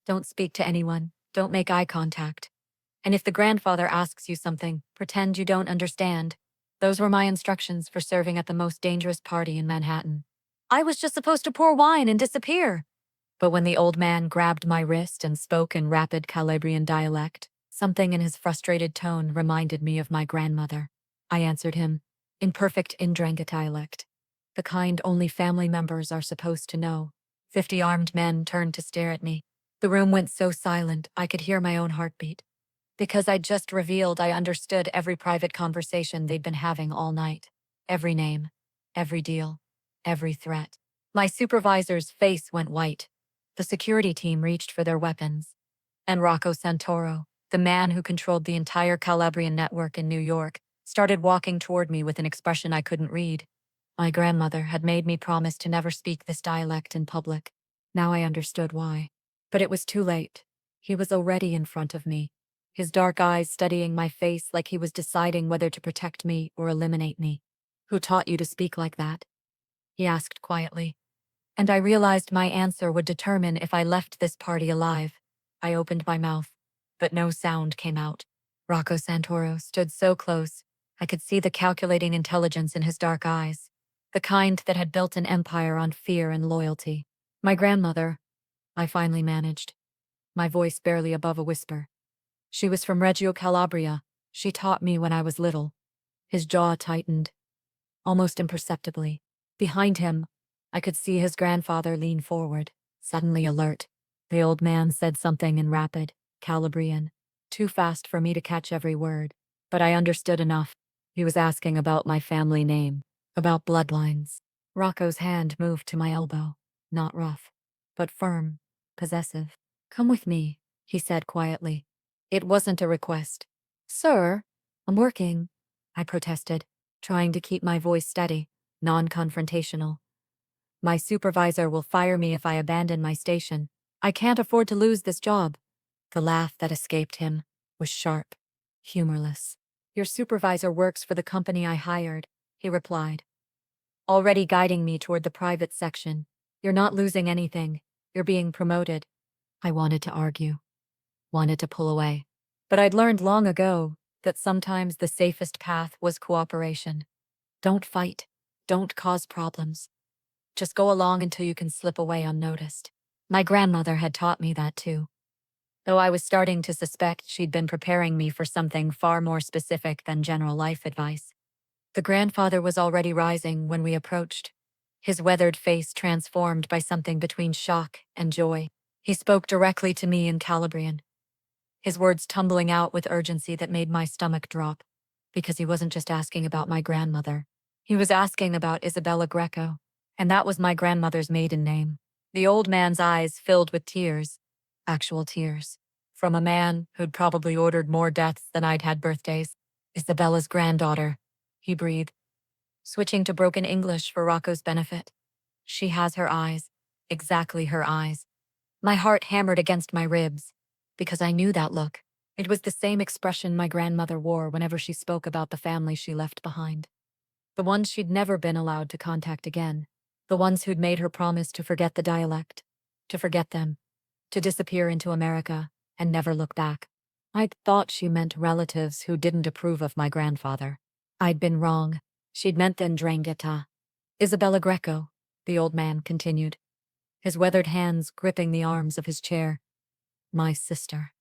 Don't speak to anyone. Don't make eye contact. And if the grandfather asks you something, pretend you don't understand. Those were my instructions for serving at the most dangerous party in Manhattan. I was just supposed to pour wine and disappear. But when the old man grabbed my wrist and spoke in rapid Calabrian dialect, something in his frustrated tone reminded me of my grandmother. I answered him, in perfect Indranka dialect, the kind only family members are supposed to know. 50 armed men turned to stare at me. The room went so silent I could hear my own heartbeat. Because I'd just revealed I understood every private conversation they'd been having all night. Every name, every deal, every threat. My supervisor's face went white. The security team reached for their weapons. And Rocco Santoro, the man who controlled the entire Calabrian network in New York, started walking toward me with an expression I couldn't read. My grandmother had made me promise to never speak this dialect in public. Now I understood why. But it was too late. He was already in front of me, his dark eyes studying my face like he was deciding whether to protect me or eliminate me. Who taught you to speak like that? He asked quietly. And I realized my answer would determine if I left this party alive. I opened my mouth, but no sound came out. Rocco Santoro stood so close, I could see the calculating intelligence in his dark eyes, the kind that had built an empire on fear and loyalty. My grandmother, I finally managed, my voice barely above a whisper. She was from Reggio Calabria. She taught me when I was little. His jaw tightened, almost imperceptibly. Behind him, I could see his grandfather lean forward, suddenly alert. The old man said something in rapid Calabrian, too fast for me to catch every word, but I understood enough. He was asking about my family name, about bloodlines. Rocco's hand moved to my elbow, not rough, but firm, possessive. Come with me, he said quietly. It wasn't a request. Sir, I'm working, I protested, trying to keep my voice steady, non-confrontational. My supervisor will fire me if I abandon my station. I can't afford to lose this job. The laugh that escaped him was sharp, humorless. Your supervisor works for the company I hired, he replied, already guiding me toward the private section. You're not losing anything. You're being promoted. I wanted to argue, wanted to pull away. But I'd learned long ago that sometimes the safest path was cooperation. Don't fight. Don't cause problems. Just go along until you can slip away unnoticed. My grandmother had taught me that too, though I was starting to suspect she'd been preparing me for something far more specific than general life advice. The grandfather was already rising when we approached, his weathered face transformed by something between shock and joy. He spoke directly to me in Calabrian, his words tumbling out with urgency that made my stomach drop, because he wasn't just asking about my grandmother. He was asking about Isabella Greco, and that was my grandmother's maiden name. The old man's eyes filled with tears, actual tears, from a man who'd probably ordered more deaths than I'd had birthdays. Isabella's granddaughter, he breathed, switching to broken English for Rocco's benefit. She has her eyes, exactly her eyes. My heart hammered against my ribs, because I knew that look. It was the same expression my grandmother wore whenever she spoke about the family she left behind. The ones she'd never been allowed to contact again. The ones who'd made her promise to forget the dialect, to forget them, to disappear into America and never look back. I'd thought she meant relatives who didn't approve of my grandfather. I'd been wrong. She'd meant the Ndrangheta. Isabella Greco, the old man continued, his weathered hands gripping the arms of his chair. My sister.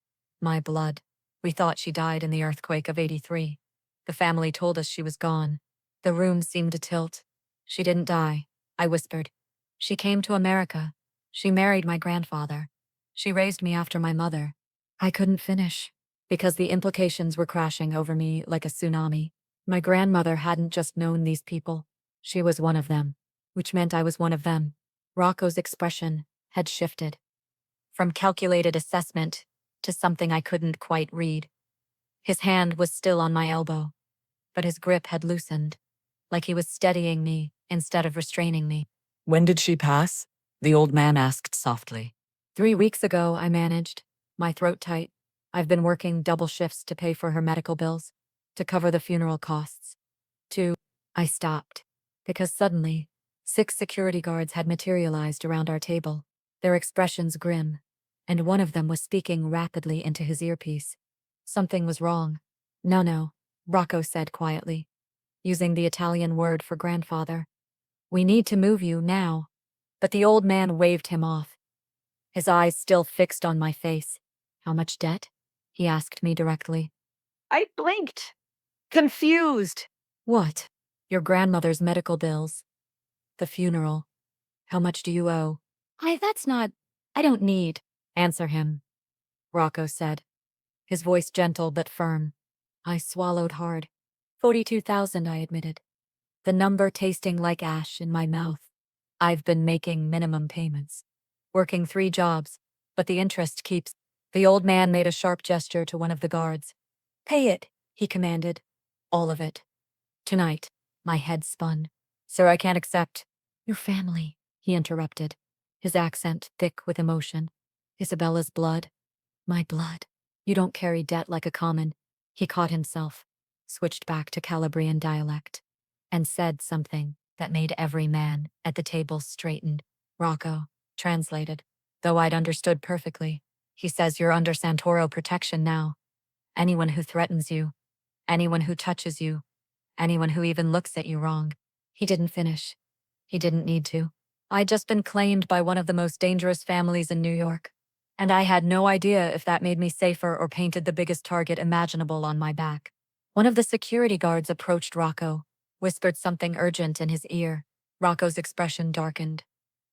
My blood. We thought she died in the earthquake of '83. The family told us she was gone. The room seemed to tilt. She didn't die, I whispered. She came to America. She married my grandfather. She raised me after my mother. I couldn't finish, because the implications were crashing over me like a tsunami. My grandmother hadn't just known these people. She was one of them, which meant I was one of them. Rocco's expression had shifted, from calculated assessment to something I couldn't quite read. His hand was still on my elbow, but his grip had loosened, like he was steadying me instead of restraining me. When did she pass? The old man asked softly. 3 weeks ago, I managed, my throat tight. I've been working double shifts to pay for her medical bills, to cover the funeral costs. I stopped, because suddenly, 6 security guards had materialized around our table, their expressions grim, and one of them was speaking rapidly into his earpiece. Something was wrong. No, Rocco said quietly, using the Italian word for grandfather. We need to move you now. But the old man waved him off, his eyes still fixed on my face. How much debt? He asked me directly. I blinked, confused. What? Your grandmother's medical bills. The funeral. How much do you owe? I don't need. Answer him, Rocco said, his voice gentle but firm. I swallowed hard. 42,000, I admitted, the number tasting like ash in my mouth. I've been making minimum payments, working 3 jobs, but the interest keeps. The old man made a sharp gesture to one of the guards. Pay it, he commanded. All of it. Tonight. My head spun. Sir, I can't accept. Your family, he interrupted, his accent thick with emotion. Isabella's blood. My blood. You don't carry debt like a common. He caught himself, switched back to Calabrian dialect, and said something that made every man at the table straighten. Rocco translated, though I'd understood perfectly. He says you're under Santoro protection now. Anyone who threatens you, anyone who touches you, anyone who even looks at you wrong. He didn't finish. He didn't need to. I'd just been claimed by one of the most dangerous families in New York, and I had no idea if that made me safer or painted the biggest target imaginable on my back. One of the security guards approached Rocco, whispered something urgent in his ear. Rocco's expression darkened.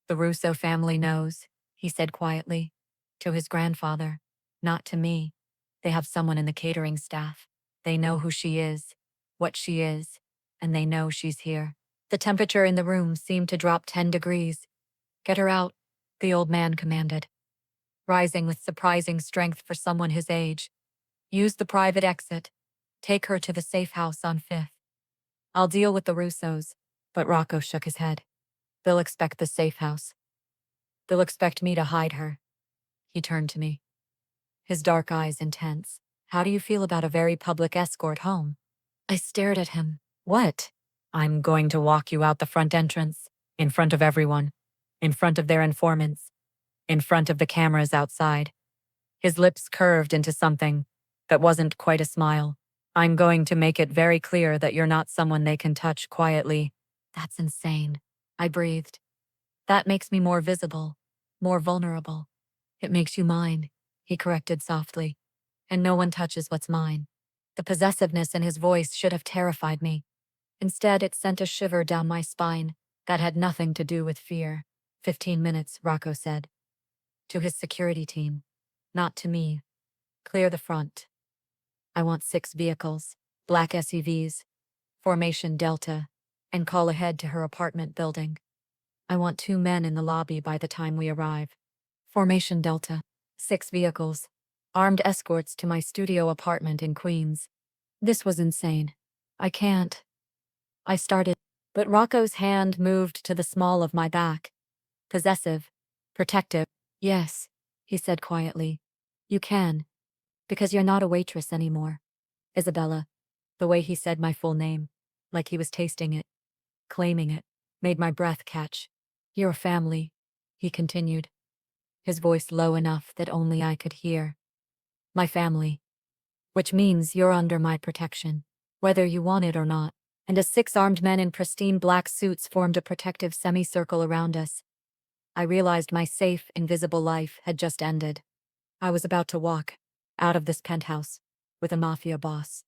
The Russo family knows, he said quietly, to his grandfather, not to me. They have someone in the catering staff. They know who she is, what she is, and they know she's here. The temperature in the room seemed to drop 10 degrees. Get her out, the old man commanded, rising with surprising strength for someone his age. Use the private exit. Take her to the safe house on 5th. I'll deal with the Russos. But Rocco shook his head. They'll expect the safe house. They'll expect me to hide her. He turned to me, his dark eyes intense. How do you feel about a very public escort home? I stared at him. What? I'm going to walk you out the front entrance, in front of everyone, in front of their informants, in front of the cameras outside. His lips curved into something that wasn't quite a smile. I'm going to make it very clear that you're not someone they can touch quietly. That's insane, I breathed. That makes me more visible, more vulnerable. It makes you mine, he corrected softly. And no one touches what's mine. The possessiveness in his voice should have terrified me. Instead, it sent a shiver down my spine that had nothing to do with fear. 15 minutes, Rocco said. To his security team. Not to me. Clear the front. I want 6 vehicles, black SUVs, formation Delta, and call ahead to her apartment building. I want 2 men in the lobby by the time we arrive. Formation Delta. 6 vehicles. Armed escorts to my studio apartment in Queens. This was insane. I can't. I started, but Rocco's hand moved to the small of my back. Possessive. Protective. Yes, he said quietly. You can. Because you're not a waitress anymore. Isabella. The way he said my full name, like he was tasting it, claiming it, made my breath catch. You're a family, he continued, his voice low enough that only I could hear. My family. Which means you're under my protection, whether you want it or not. And as 6 armed men in pristine black suits formed a protective semicircle around us, I realized my safe, invisible life had just ended. I was about to walk out of this penthouse with a Mafia boss,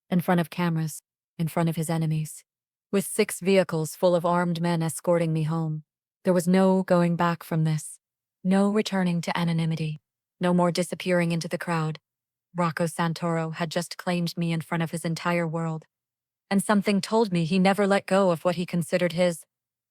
in front of cameras, in front of his enemies, with 6 vehicles full of armed men escorting me home. There was no going back from this, no returning to anonymity, no more disappearing into the crowd. Rocco Santoro had just claimed me in front of his entire world, and something told me he never let go of what he considered his.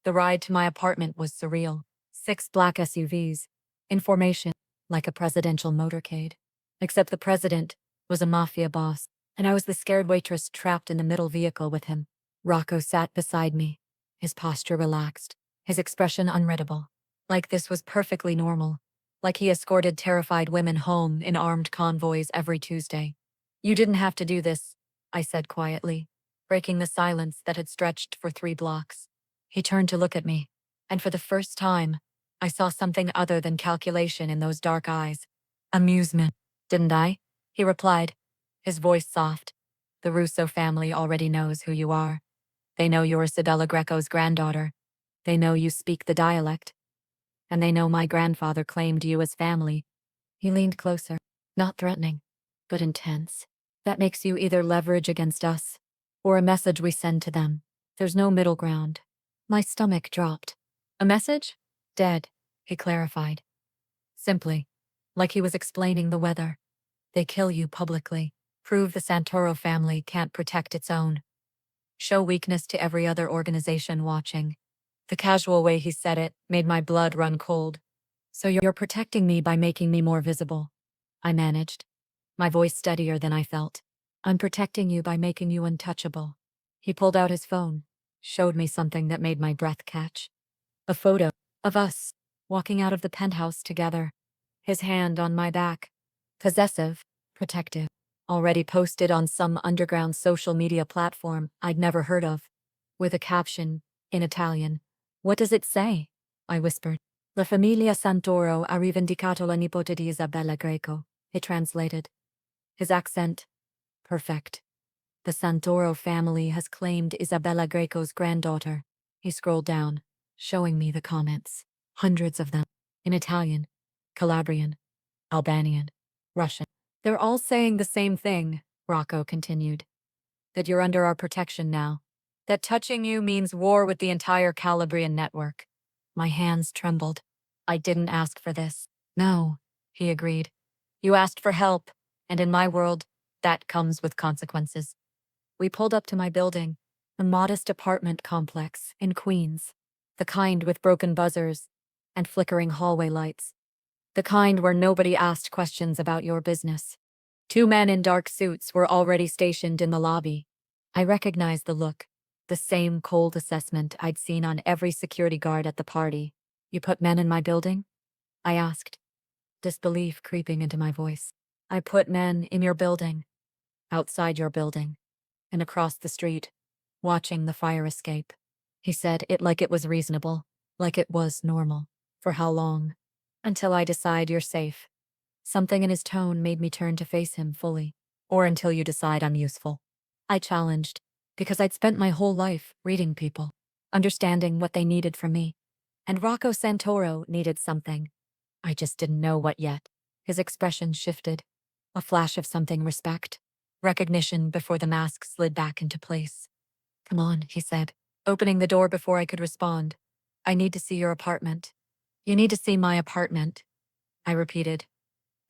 The ride to my apartment was surreal. 6 black SUVs, in formation, like a presidential motorcade. Except the president was a Mafia boss, and I was the scared waitress trapped in the middle vehicle with him. Rocco sat beside me, his posture relaxed, his expression unreadable. Like this was perfectly normal. Like he escorted terrified women home in armed convoys every Tuesday. You didn't have to do this, I said quietly, breaking the silence that had stretched for 3 blocks. He turned to look at me, and for the first time, I saw something other than calculation in those dark eyes. Amusement, didn't I? He replied, his voice soft. The Russo family already knows who you are. They know you're Isabella Greco's granddaughter. They know you speak the dialect. And they know my grandfather claimed you as family. He leaned closer, not threatening, but intense. That makes you either leverage against us, or a message we send to them. There's no middle ground. My stomach dropped. A message? Dead, he clarified. Simply, like he was explaining the weather. They kill you publicly, prove the Santoro family can't protect its own. Show weakness to every other organization watching. The casual way he said it made my blood run cold. So you're protecting me by making me more visible. I managed, my voice steadier than I felt. I'm protecting you by making you untouchable. He pulled out his phone, showed me something that made my breath catch. A photo of us, walking out of the penthouse together. His hand on my back. Possessive, protective. Already posted on some underground social media platform I'd never heard of. With a caption, in Italian. What does it say? I whispered. La famiglia Santoro ha rivendicato la nipote di Isabella Greco, it translated. His accent, perfect. The Santoro family has claimed Isabella Greco's granddaughter. He scrolled down, showing me the comments. Hundreds of them. In Italian, Calabrian, Albanian, Russian. They're all saying the same thing, Rocco continued. That you're under our protection now. That touching you means war with the entire Calabrian network. My hands trembled. I didn't ask for this. No, he agreed. You asked for help, and in my world, that comes with consequences. We pulled up to my building, a modest apartment complex in Queens, the kind with broken buzzers and flickering hallway lights. The kind where nobody asked questions about your business. 2 men in dark suits were already stationed in the lobby. I recognized the look, the same cold assessment I'd seen on every security guard at the party. You put men in my building? I asked, disbelief creeping into my voice. I put men in your building, outside your building, and across the street, watching the fire escape. He said it like it was reasonable, like it was normal. For how long? Until I decide you're safe. Something in his tone made me turn to face him fully. Or until you decide I'm useful. I challenged, because I'd spent my whole life reading people, understanding what they needed from me. And Rocco Santoro needed something. I just didn't know what yet. His expression shifted. A flash of something respect. Recognition before the mask slid back into place. Come on, he said, opening the door before I could respond. I need to see your apartment. You need to see my apartment, I repeated,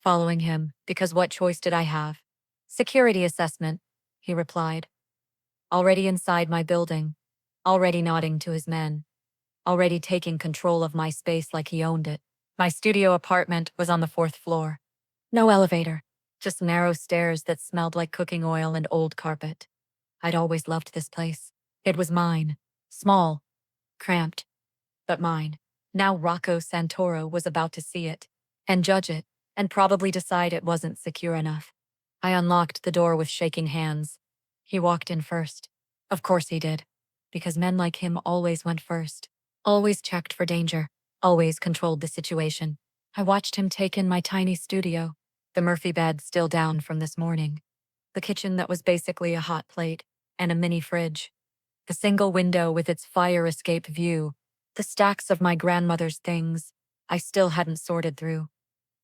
following him, because what choice did I have? Security assessment, he replied. Already inside my building, already nodding to his men, already taking control of my space like he owned it. My studio apartment was on the 4th floor. No elevator, just narrow stairs that smelled like cooking oil and old carpet. I'd always loved this place. It was mine. Small, cramped, but mine. Now Rocco Santoro was about to see it, and judge it, and probably decide it wasn't secure enough. I unlocked the door with shaking hands. He walked in first. Of course he did, because men like him always went first, always checked for danger, always controlled the situation. I watched him take in my tiny studio, the Murphy bed still down from this morning, the kitchen that was basically a hot plate, and a mini fridge, the single window with its fire escape view, the stacks of my grandmother's things I still hadn't sorted through.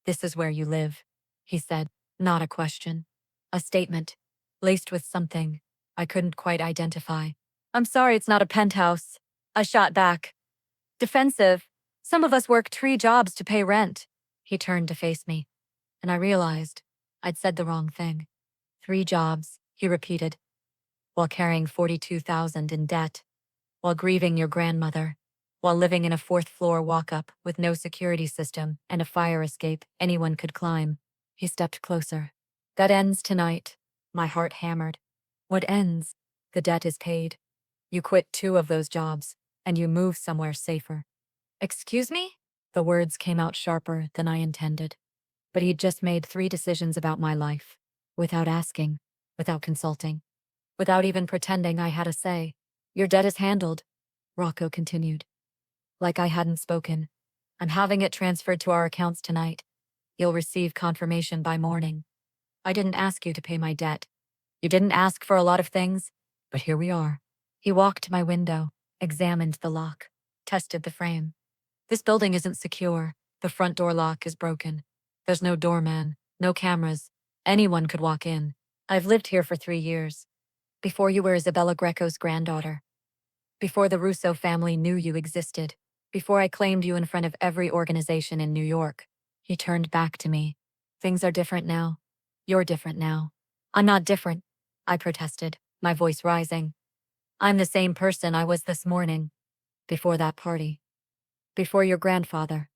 This is where you live, he said, not a question. A statement, laced with something I couldn't quite identify. I'm sorry it's not a penthouse, I shot back. Defensive. Some of us work 3 jobs to pay rent. He turned to face me, and I realized I'd said the wrong thing. 3 jobs, he repeated, while carrying $42,000 in debt, while grieving your grandmother, while living in a 4th floor walk-up with no security system and a fire escape anyone could climb. He stepped closer. That ends tonight. My heart hammered. What ends? The debt is paid. You quit 2 of those jobs, and you move somewhere safer. Excuse me? The words came out sharper than I intended. But he'd just made 3 decisions about my life, without asking, without consulting, without even pretending I had a say. Your debt is handled, Rocco continued. Like I hadn't spoken. I'm having it transferred to our accounts tonight. You'll receive confirmation by morning. I didn't ask you to pay my debt. You didn't ask for a lot of things, but here we are." He walked to my window, examined the lock, tested the frame. "This building isn't secure. The front door lock is broken. There's no doorman, no cameras. Anyone could walk in. I've lived here for 3 years. Before you were Isabella Greco's granddaughter. Before the Russo family knew you existed. Before I claimed you in front of every organization in New York." He turned back to me. "Things are different now. You're different now." "I'm not different," I protested, my voice rising. "I'm the same person I was this morning. Before that party. Before your grandfather.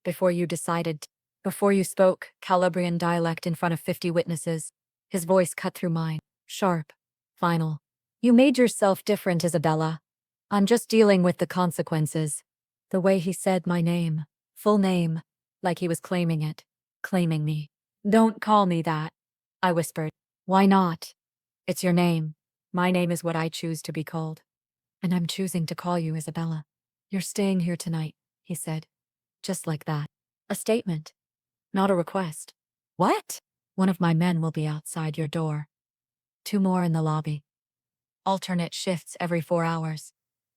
Before you decided. Before you spoke Calabrian dialect in front of 50 witnesses." His voice cut through mine, sharp, final. "You made yourself different, Isabella. I'm just dealing with the consequences." The way he said my name, full name, like he was claiming it, claiming me. "Don't call me that," I whispered. "Why not? It's your name. My name is what I choose to be called. And I'm choosing to call you Isabella. You're staying here tonight," he said. Just like that. A statement, not a request. "What?" "One of my men will be outside your door. 2 more in the lobby. Alternate shifts every 4 hours."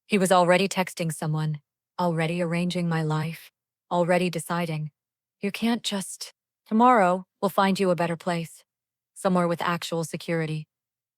He was already texting someone, already arranging my life, already deciding. "You can't just. Tomorrow, we'll find you a better place. Somewhere with actual security.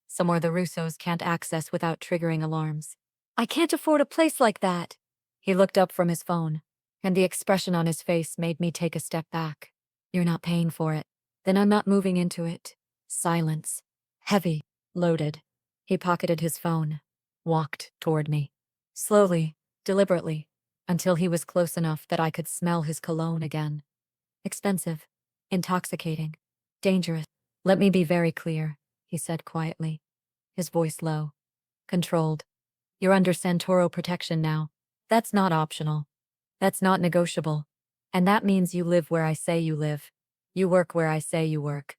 Somewhere the Russos can't access without triggering alarms." "I can't afford a place like that." He looked up from his phone, and the expression on his face made me take a step back. "You're not paying for it. Then I'm not moving into it." Silence. Heavy. Loaded. He pocketed his phone. Walked toward me. Slowly, deliberately, until he was close enough that I could smell his cologne again. Expensive. Intoxicating. Dangerous. "Let me be very clear," he said quietly, his voice low. Controlled. "You're under Santoro protection now. That's not optional. That's not negotiable. And that means you live where I say you live. You work where I say you work.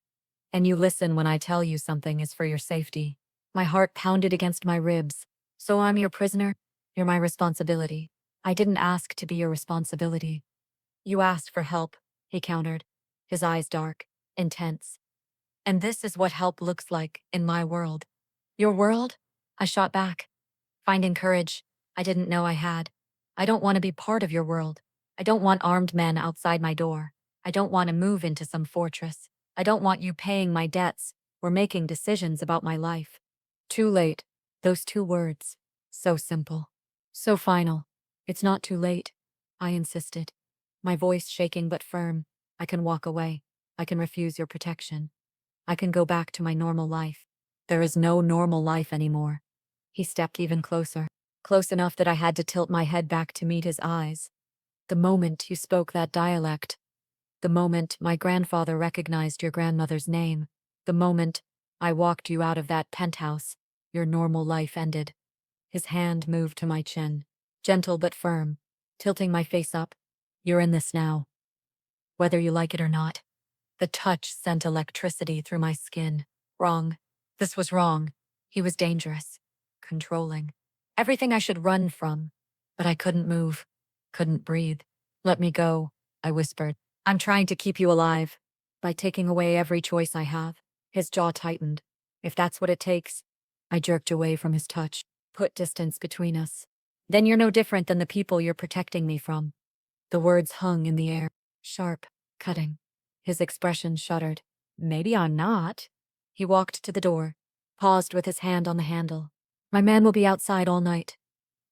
And you listen when I tell you something is for your safety." My heart pounded against my ribs. "So I'm your prisoner? You're my responsibility." "I didn't ask to be your responsibility." "You asked for help," he countered, his eyes dark, intense. "And this is what help looks like in my world." "Your world?" I shot back, finding courage I didn't know I had. "I don't want to be part of your world. I don't want armed men outside my door. I don't want to move into some fortress. I don't want you paying my debts or making decisions about my life." Too late. Those 2 words. So simple. So final. "It's not too late," I insisted, my voice shaking but firm. "I can walk away. I can refuse your protection. I can go back to my normal life." "There is no normal life anymore." He stepped even closer, close enough that I had to tilt my head back to meet his eyes. "The moment you spoke that dialect, the moment my grandfather recognized your grandmother's name, the moment I walked you out of that penthouse, your normal life ended." His hand moved to my chin, gentle but firm, tilting my face up. "You're in this now. Whether you like it or not." The touch sent electricity through my skin. Wrong. This was wrong. He was dangerous. Controlling. Everything I should run from. But I couldn't move. Couldn't breathe. "Let me go," I whispered. "I'm trying to keep you alive. By taking away every choice I have." His jaw tightened. "If that's what it takes." I jerked away from his touch, put distance between us. "Then you're no different than the people you're protecting me from." The words hung in the air, sharp, cutting. His expression shuddered. "Maybe I'm not." He walked to the door, paused with his hand on the handle. "My man will be outside all night.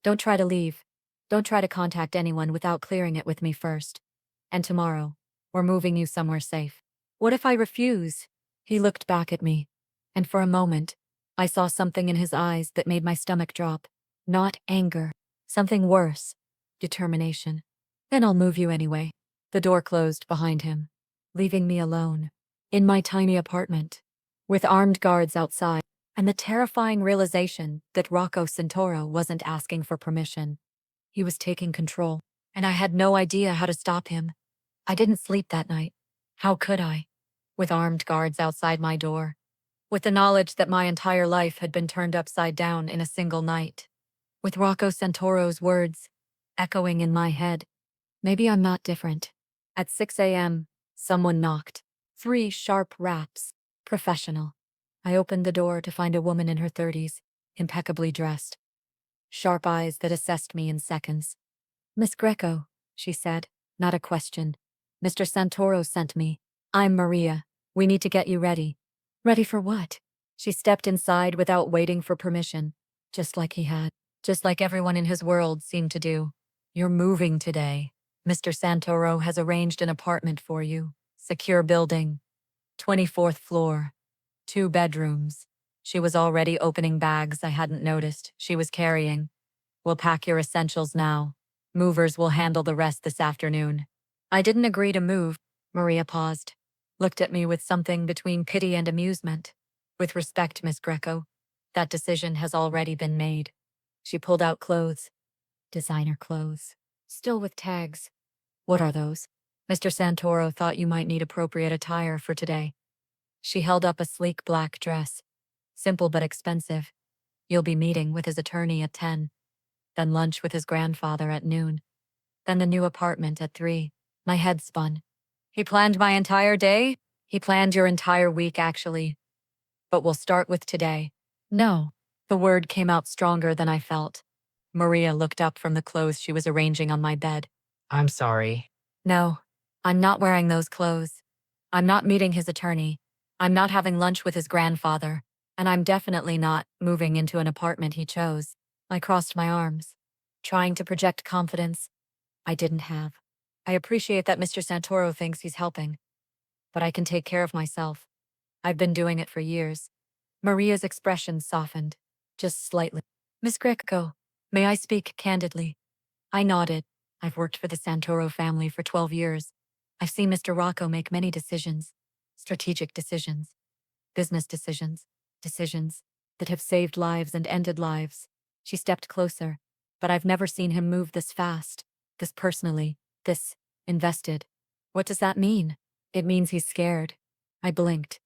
Don't try to leave. Don't try to contact anyone without clearing it with me first. And tomorrow, we're moving you somewhere safe." "What if I refuse?" He looked back at me, and for a moment, I saw something in his eyes that made my stomach drop. Not anger. Something worse. Determination. "Then I'll move you anyway." The door closed behind him, leaving me alone, in my tiny apartment, with armed guards outside, and the terrifying realization that Rocco Santoro wasn't asking for permission. He was taking control, and I had no idea how to stop him. I didn't sleep that night. How could I? With armed guards outside my door. With the knowledge that my entire life had been turned upside down in a single night. With Rocco Santoro's words echoing in my head. Maybe I'm not different. At 6 a.m., someone knocked. 3 sharp raps. Professional. I opened the door to find a woman in her 30s, impeccably dressed. Sharp eyes that assessed me in seconds. Miss Greco, she said, not a question. Mr. Santoro sent me. I'm Maria. We need to get you ready. Ready for what? She stepped inside without waiting for permission, just like he had, just like everyone in his world seemed to do. You're moving today. Mr. Santoro has arranged an apartment for you. Secure building. 24th floor. 2 bedrooms. She was already opening bags I hadn't noticed she was carrying. We'll pack your essentials now. Movers will handle the rest this afternoon. I didn't agree to move. Maria paused, looked at me with something between pity and amusement. With respect, Miss Greco, that decision has already been made. She pulled out clothes. Designer clothes. Still with tags. What are those? Mr. Santoro thought you might need appropriate attire for today. She held up a sleek black dress. Simple but expensive. You'll be meeting with his attorney at 10. Then lunch with his grandfather at noon. Then the new apartment at 3. My head spun. He planned my entire day? He planned your entire week, actually. But we'll start with today. No. The word came out stronger than I felt. Maria looked up from the clothes she was arranging on my bed. I'm sorry. No, I'm not wearing those clothes. I'm not meeting his attorney. I'm not having lunch with his grandfather. And I'm definitely not moving into an apartment he chose. I crossed my arms, trying to project confidence I didn't have. I appreciate that Mr. Santoro thinks he's helping, but I can take care of myself. I've been doing it for years. Maria's expression softened, just slightly. Miss Greco, may I speak candidly? I nodded. I've worked for the Santoro family for 12 years. I've seen Mr. Rocco make many decisions, strategic decisions, business decisions, decisions that have saved lives and ended lives. She stepped closer, but I've never seen him move this fast, this personally, this invested. What does that mean? It means he's scared. I blinked.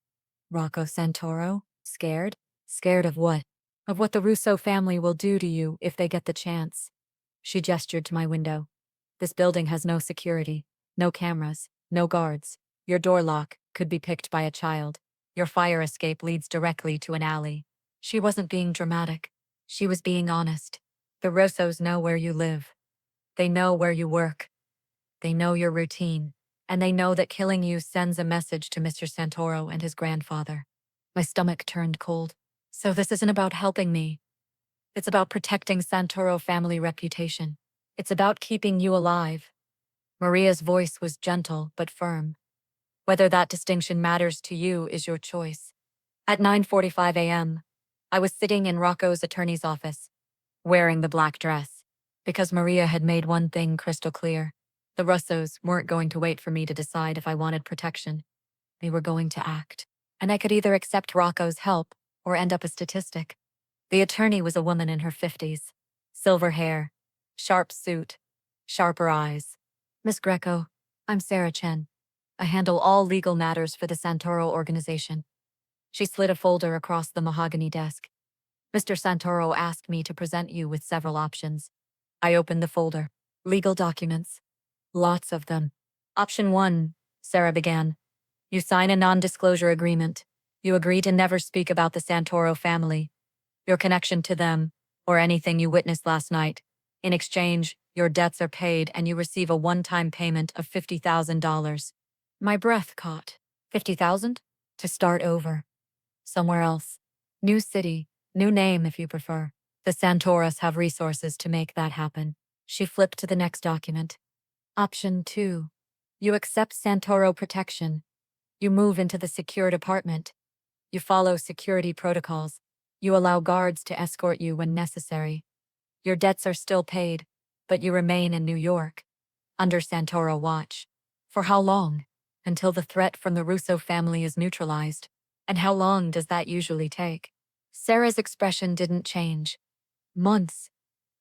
Rocco Santoro? Scared? Scared of what? Of what the Russo family will do to you if they get the chance. She gestured to my window. This building has no security, no cameras, no guards. Your door lock could be picked by a child. Your fire escape leads directly to an alley. She wasn't being dramatic. She was being honest. The Russos know where you live. They know where you work. They know your routine. And they know that killing you sends a message to Mr. Santoro and his grandfather. My stomach turned cold. So this isn't about helping me. It's about protecting Santoro family reputation. It's about keeping you alive. Maria's voice was gentle but firm. Whether that distinction matters to you is your choice. At 9:45 a.m., I was sitting in Rocco's attorney's office, wearing the black dress, because Maria had made one thing crystal clear. The Russos weren't going to wait for me to decide if I wanted protection. They were going to act. And I could either accept Rocco's help or end up a statistic. The attorney was a woman in her 50s. Silver hair, sharp suit, sharper eyes. Miss Greco, I'm Sarah Chen. I handle all legal matters for the Santoro organization. She slid a folder across the mahogany desk. Mr. Santoro asked me to present you with several options. I opened the folder. Legal documents. Lots of them. Option 1, Sarah began. You sign a non-disclosure agreement. You agree to never speak about the Santoro family, your connection to them, or anything you witnessed last night. In exchange, your debts are paid and you receive a one-time payment of $50,000. My breath caught. 50,000? To start over. Somewhere else. New city, new name if you prefer. The Santoros have resources to make that happen. She flipped to the next document. Option 2. You accept Santoro protection. You move into the secured apartment. You follow security protocols. You allow guards to escort you when necessary. Your debts are still paid, but you remain in New York, under Santoro watch. For how long? Until the threat from the Russo family is neutralized. And how long does that usually take? Sarah's expression didn't change. Months.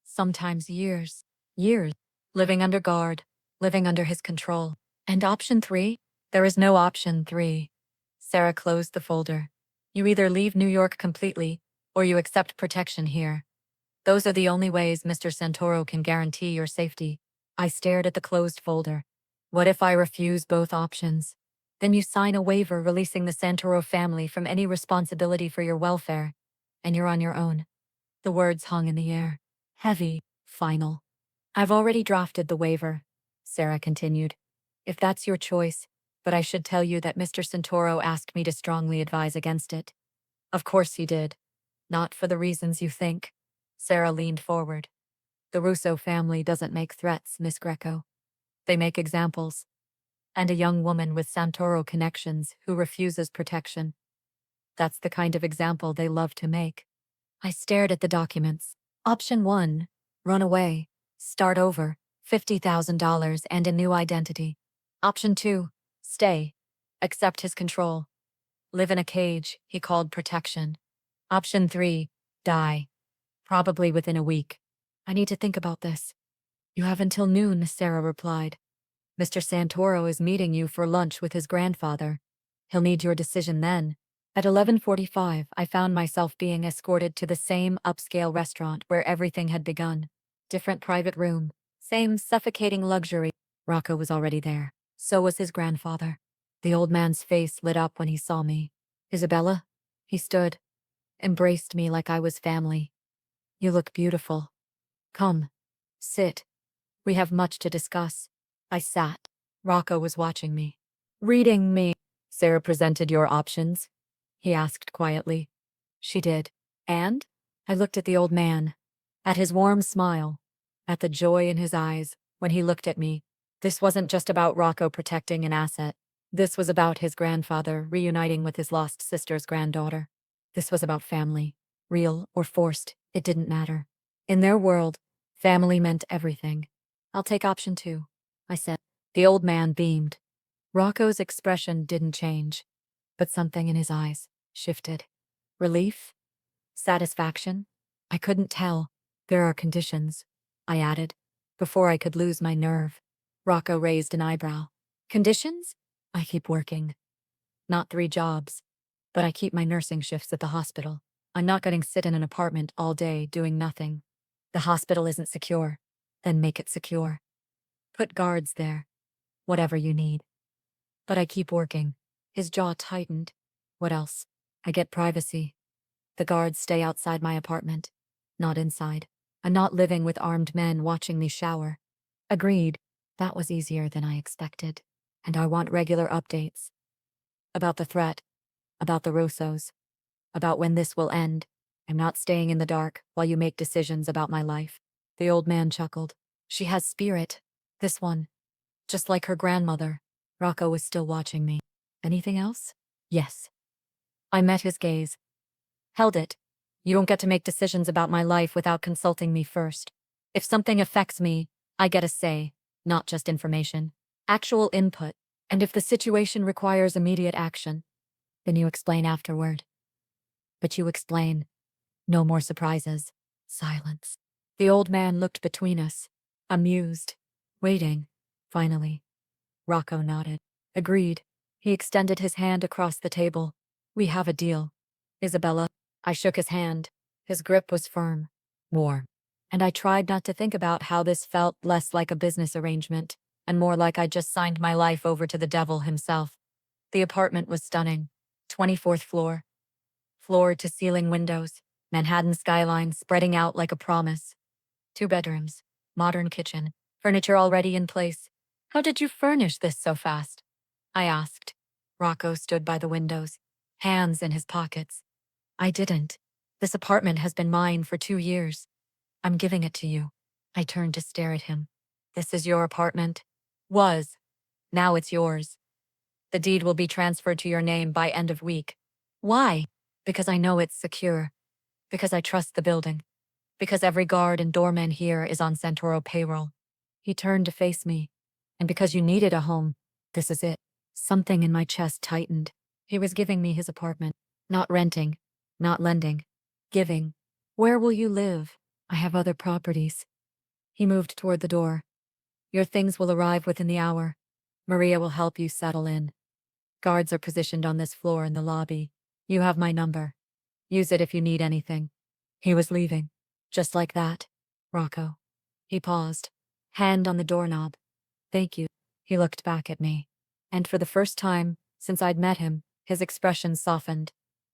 Sometimes years. Years. Living under guard. Living under his control. And option 3? There is no option 3. Sarah closed the folder. You either leave New York completely, or you accept protection here. Those are the only ways Mr. Santoro can guarantee your safety. I stared at the closed folder. What if I refuse both options? Then you sign a waiver releasing the Santoro family from any responsibility for your welfare, and you're on your own. The words hung in the air. Heavy, final. I've already drafted the waiver, Sarah continued. If that's your choice, but I should tell you that Mr. Santoro asked me to strongly advise against it. Of course he did. Not for the reasons you think. Sarah leaned forward. The Russo family doesn't make threats, Miss Greco. They make examples. And a young woman with Santoro connections who refuses protection. That's the kind of example they love to make. I stared at the documents. Option 1, run away, start over, $50,000 and a new identity. Option 2, stay, accept his control. Live in a cage he called protection. Option 3, die. Probably within a week. I need to think about this. You have until noon, Sarah replied. Mr. Santoro is meeting you for lunch with his grandfather. He'll need your decision then. At 11:45, I found myself being escorted to the same upscale restaurant where everything had begun. Different private room, same suffocating luxury. Rocco was already there. So was his grandfather. The old man's face lit up when he saw me. Isabella? He stood, embraced me like I was family. You look beautiful. Come, sit. We have much to discuss. I sat. Rocco was watching me. Reading me. Sarah presented your options? He asked quietly. She did. And? I looked at the old man, at his warm smile, at the joy in his eyes when he looked at me. This wasn't just about Rocco protecting an asset. This was about his grandfather reuniting with his lost sister's granddaughter. This was about family. Real or forced, it didn't matter. In their world, family meant everything. I'll take option 2, I said. The old man beamed. Rocco's expression didn't change, but something in his eyes shifted. Relief? Satisfaction? I couldn't tell. There are conditions, I added, before I could lose my nerve. Rocco raised an eyebrow. Conditions? I keep working. Not 3 jobs, but I keep my nursing shifts at the hospital. I'm not going to sit in an apartment all day doing nothing. The hospital isn't secure. Then make it secure. Put guards there. Whatever you need. But I keep working. His jaw tightened. What else? I get privacy. The guards stay outside my apartment, not inside. I'm not living with armed men watching me shower. Agreed. That was easier than I expected. And I want regular updates. About the threat. About the Russos. About when this will end. I'm not staying in the dark while you make decisions about my life. The old man chuckled. She has spirit. This one. Just like her grandmother. Rocco was still watching me. Anything else? Yes. I met his gaze. Held it. You don't get to make decisions about my life without consulting me first. If something affects me, I get a say, not just information. Actual input. And if the situation requires immediate action, then you explain afterward. But you explain. No more surprises. Silence. The old man looked between us, amused, waiting. Finally, Rocco nodded. Agreed. He extended his hand across the table. We have a deal. Isabella. I shook his hand. His grip was firm, warm. And I tried not to think about how this felt less like a business arrangement, and more like I'd just signed my life over to the devil himself. The apartment was stunning. 24th floor. Floor-to-ceiling windows. Manhattan skyline spreading out like a promise. 2 bedrooms. Modern kitchen. Furniture already in place. How did you furnish this so fast? I asked. Rocco stood by the windows, hands in his pockets. I didn't. This apartment has been mine for 2 years. I'm giving it to you. I turned to stare at him. This is your apartment? Was. Now it's yours. The deed will be transferred to your name by end of week. Why? Because I know it's secure. Because I trust the building. Because every guard and doorman here is on Santoro payroll. He turned to face me. And because you needed a home, this is it. Something in my chest tightened. He was giving me his apartment. Not renting. Not lending. Giving. Where will you live? I have other properties. He moved toward the door. Your things will arrive within the hour. Maria will help you settle in. Guards are positioned on this floor in the lobby. You have my number. Use it if you need anything. He was leaving. Just like that. Rocco. He paused. Hand on the doorknob. Thank you. He looked back at me. And for the first time since I'd met him, his expression softened.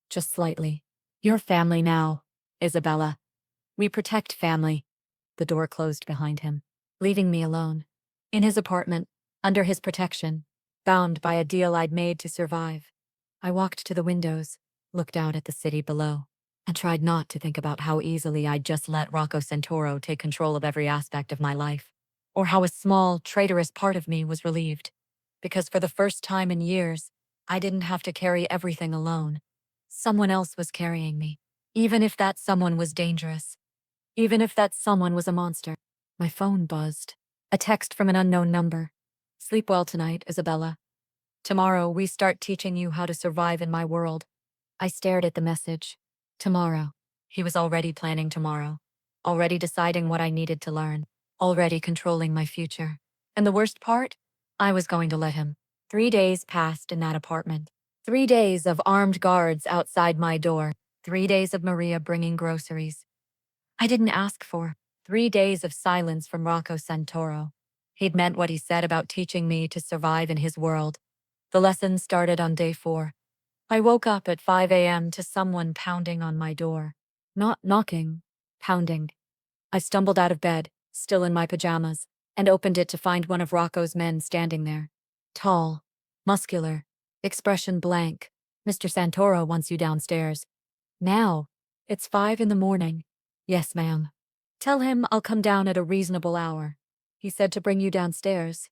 Just slightly. You're family now, Isabella. We protect family. The door closed behind him, leaving me alone. In his apartment, under his protection, bound by a deal I'd made to survive. I walked to the windows, looked out at the city below, and tried not to think about how easily I'd just let Rocco Santoro take control of every aspect of my life, or how a small, traitorous part of me was relieved. Because for the first time in years, I didn't have to carry everything alone. Someone else was carrying me, even if that someone was dangerous. Even if that someone was a monster. My phone buzzed. A text from an unknown number. Sleep well tonight, Isabella. Tomorrow we start teaching you how to survive in my world. I stared at the message. Tomorrow. He was already planning tomorrow. Already deciding what I needed to learn. Already controlling my future. And the worst part? I was going to let him. 3 days passed in that apartment. 3 days of armed guards outside my door. 3 days of Maria bringing groceries. I didn't ask for. 3 days of silence from Rocco Santoro. He'd meant what he said about teaching me to survive in his world. The lesson started on day 4. I woke up at 5 a.m. to someone pounding on my door. Not knocking, pounding. I stumbled out of bed, still in my pajamas, and opened it to find one of Rocco's men standing there. Tall, muscular, expression blank. Mr. Santoro wants you downstairs. Now. It's 5 in the morning. Yes, ma'am. Tell him I'll come down at a reasonable hour. He said to bring you downstairs,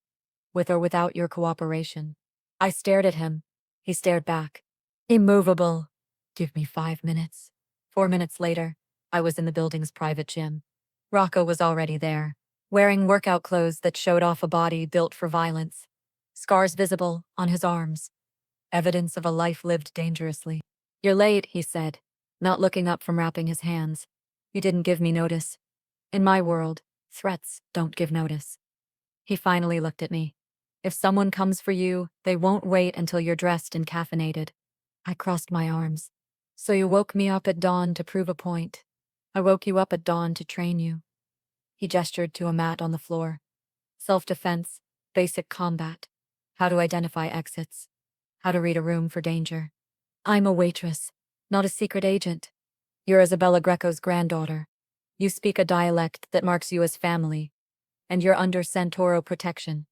with or without your cooperation. I stared at him. He stared back. Immovable. Give me 5 minutes. 4 minutes later, I was in the building's private gym. Rocco was already there, wearing workout clothes that showed off a body built for violence. Scars visible on his arms. Evidence of a life lived dangerously. You're late, he said, not looking up from wrapping his hands. You didn't give me notice. In my world, threats don't give notice. He finally looked at me. If someone comes for you, they won't wait until you're dressed and caffeinated. I crossed my arms. So you woke me up at dawn to prove a point. I woke you up at dawn to train you. He gestured to a mat on the floor. Self-defense, basic combat. How to identify exits. How to read a room for danger. I'm a waitress, not a secret agent. You're Isabella Greco's granddaughter. You speak a dialect that marks you as family, and you're under Santoro protection.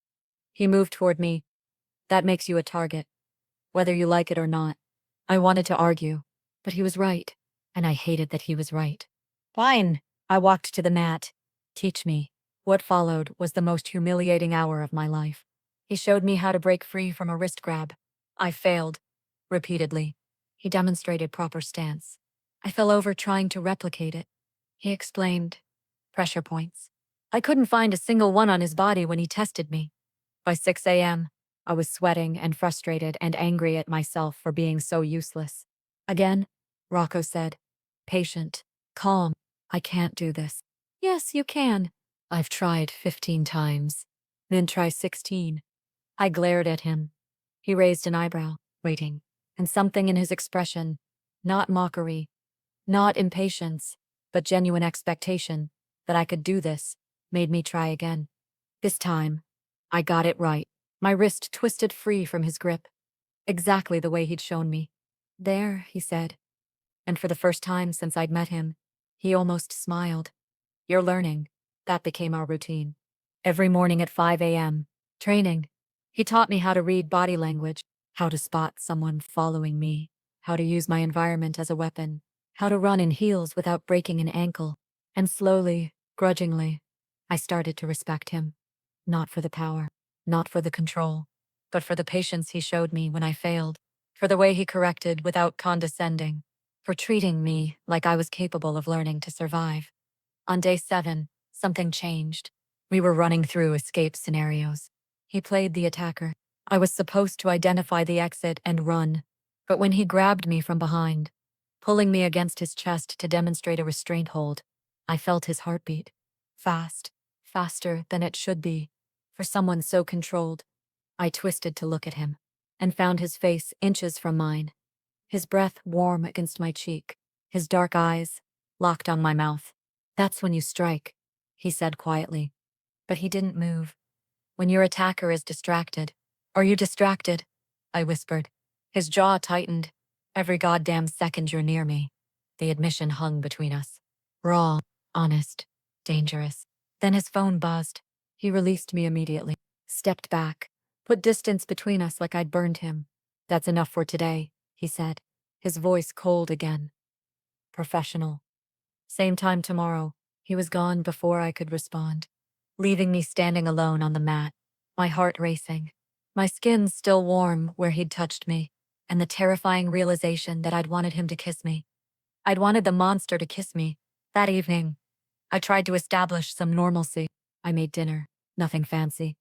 He moved toward me. That makes you a target, whether you like it or not. I wanted to argue, but he was right, and I hated that he was right. Fine. I walked to the mat. Teach me. What followed was the most humiliating hour of my life. He showed me how to break free from a wrist grab. I failed, repeatedly. He demonstrated proper stance. I fell over trying to replicate it. He explained. Pressure points. I couldn't find a single one on his body when he tested me. By 6 a.m., I was sweating and frustrated and angry at myself for being so useless. Again, Rocco said. Patient. Calm. I can't do this. Yes, you can. I've tried 15 times. Then try 16. I glared at him. He raised an eyebrow, waiting, and something in his expression, not mockery, not impatience, but genuine expectation that I could do this, made me try again. This time, I got it right. My wrist twisted free from his grip, exactly the way he'd shown me. There, he said. And for the first time since I'd met him, he almost smiled. You're learning. That became our routine. Every morning at 5 a.m., training. He taught me how to read body language, how to spot someone following me, how to use my environment as a weapon, how to run in heels without breaking an ankle. And slowly, grudgingly, I started to respect him. Not for the power, not for the control, but for the patience he showed me when I failed, for the way he corrected without condescending, for treating me like I was capable of learning to survive. On day 7, something changed. We were running through escape scenarios. He played the attacker. I was supposed to identify the exit and run, but when he grabbed me from behind, pulling me against his chest to demonstrate a restraint hold, I felt his heartbeat. Fast, faster than it should be, for someone so controlled. I twisted to look at him, and found his face inches from mine, his breath warm against my cheek, his dark eyes locked on my mouth. That's when you strike, he said quietly. But he didn't move. When your attacker is distracted. Are you distracted? I whispered. His jaw tightened. Every goddamn second you're near me. The admission hung between us. Raw, honest, dangerous. Then his phone buzzed. He released me immediately. Stepped back. Put distance between us like I'd burned him. That's enough for today, he said. His voice cold again. Professional. Same time tomorrow. He was gone before I could respond, leaving me standing alone on the mat, my heart racing, my skin still warm where he'd touched me, and the terrifying realization that I'd wanted him to kiss me. I'd wanted the monster to kiss me. That evening, I tried to establish some normalcy. I made dinner, nothing fancy.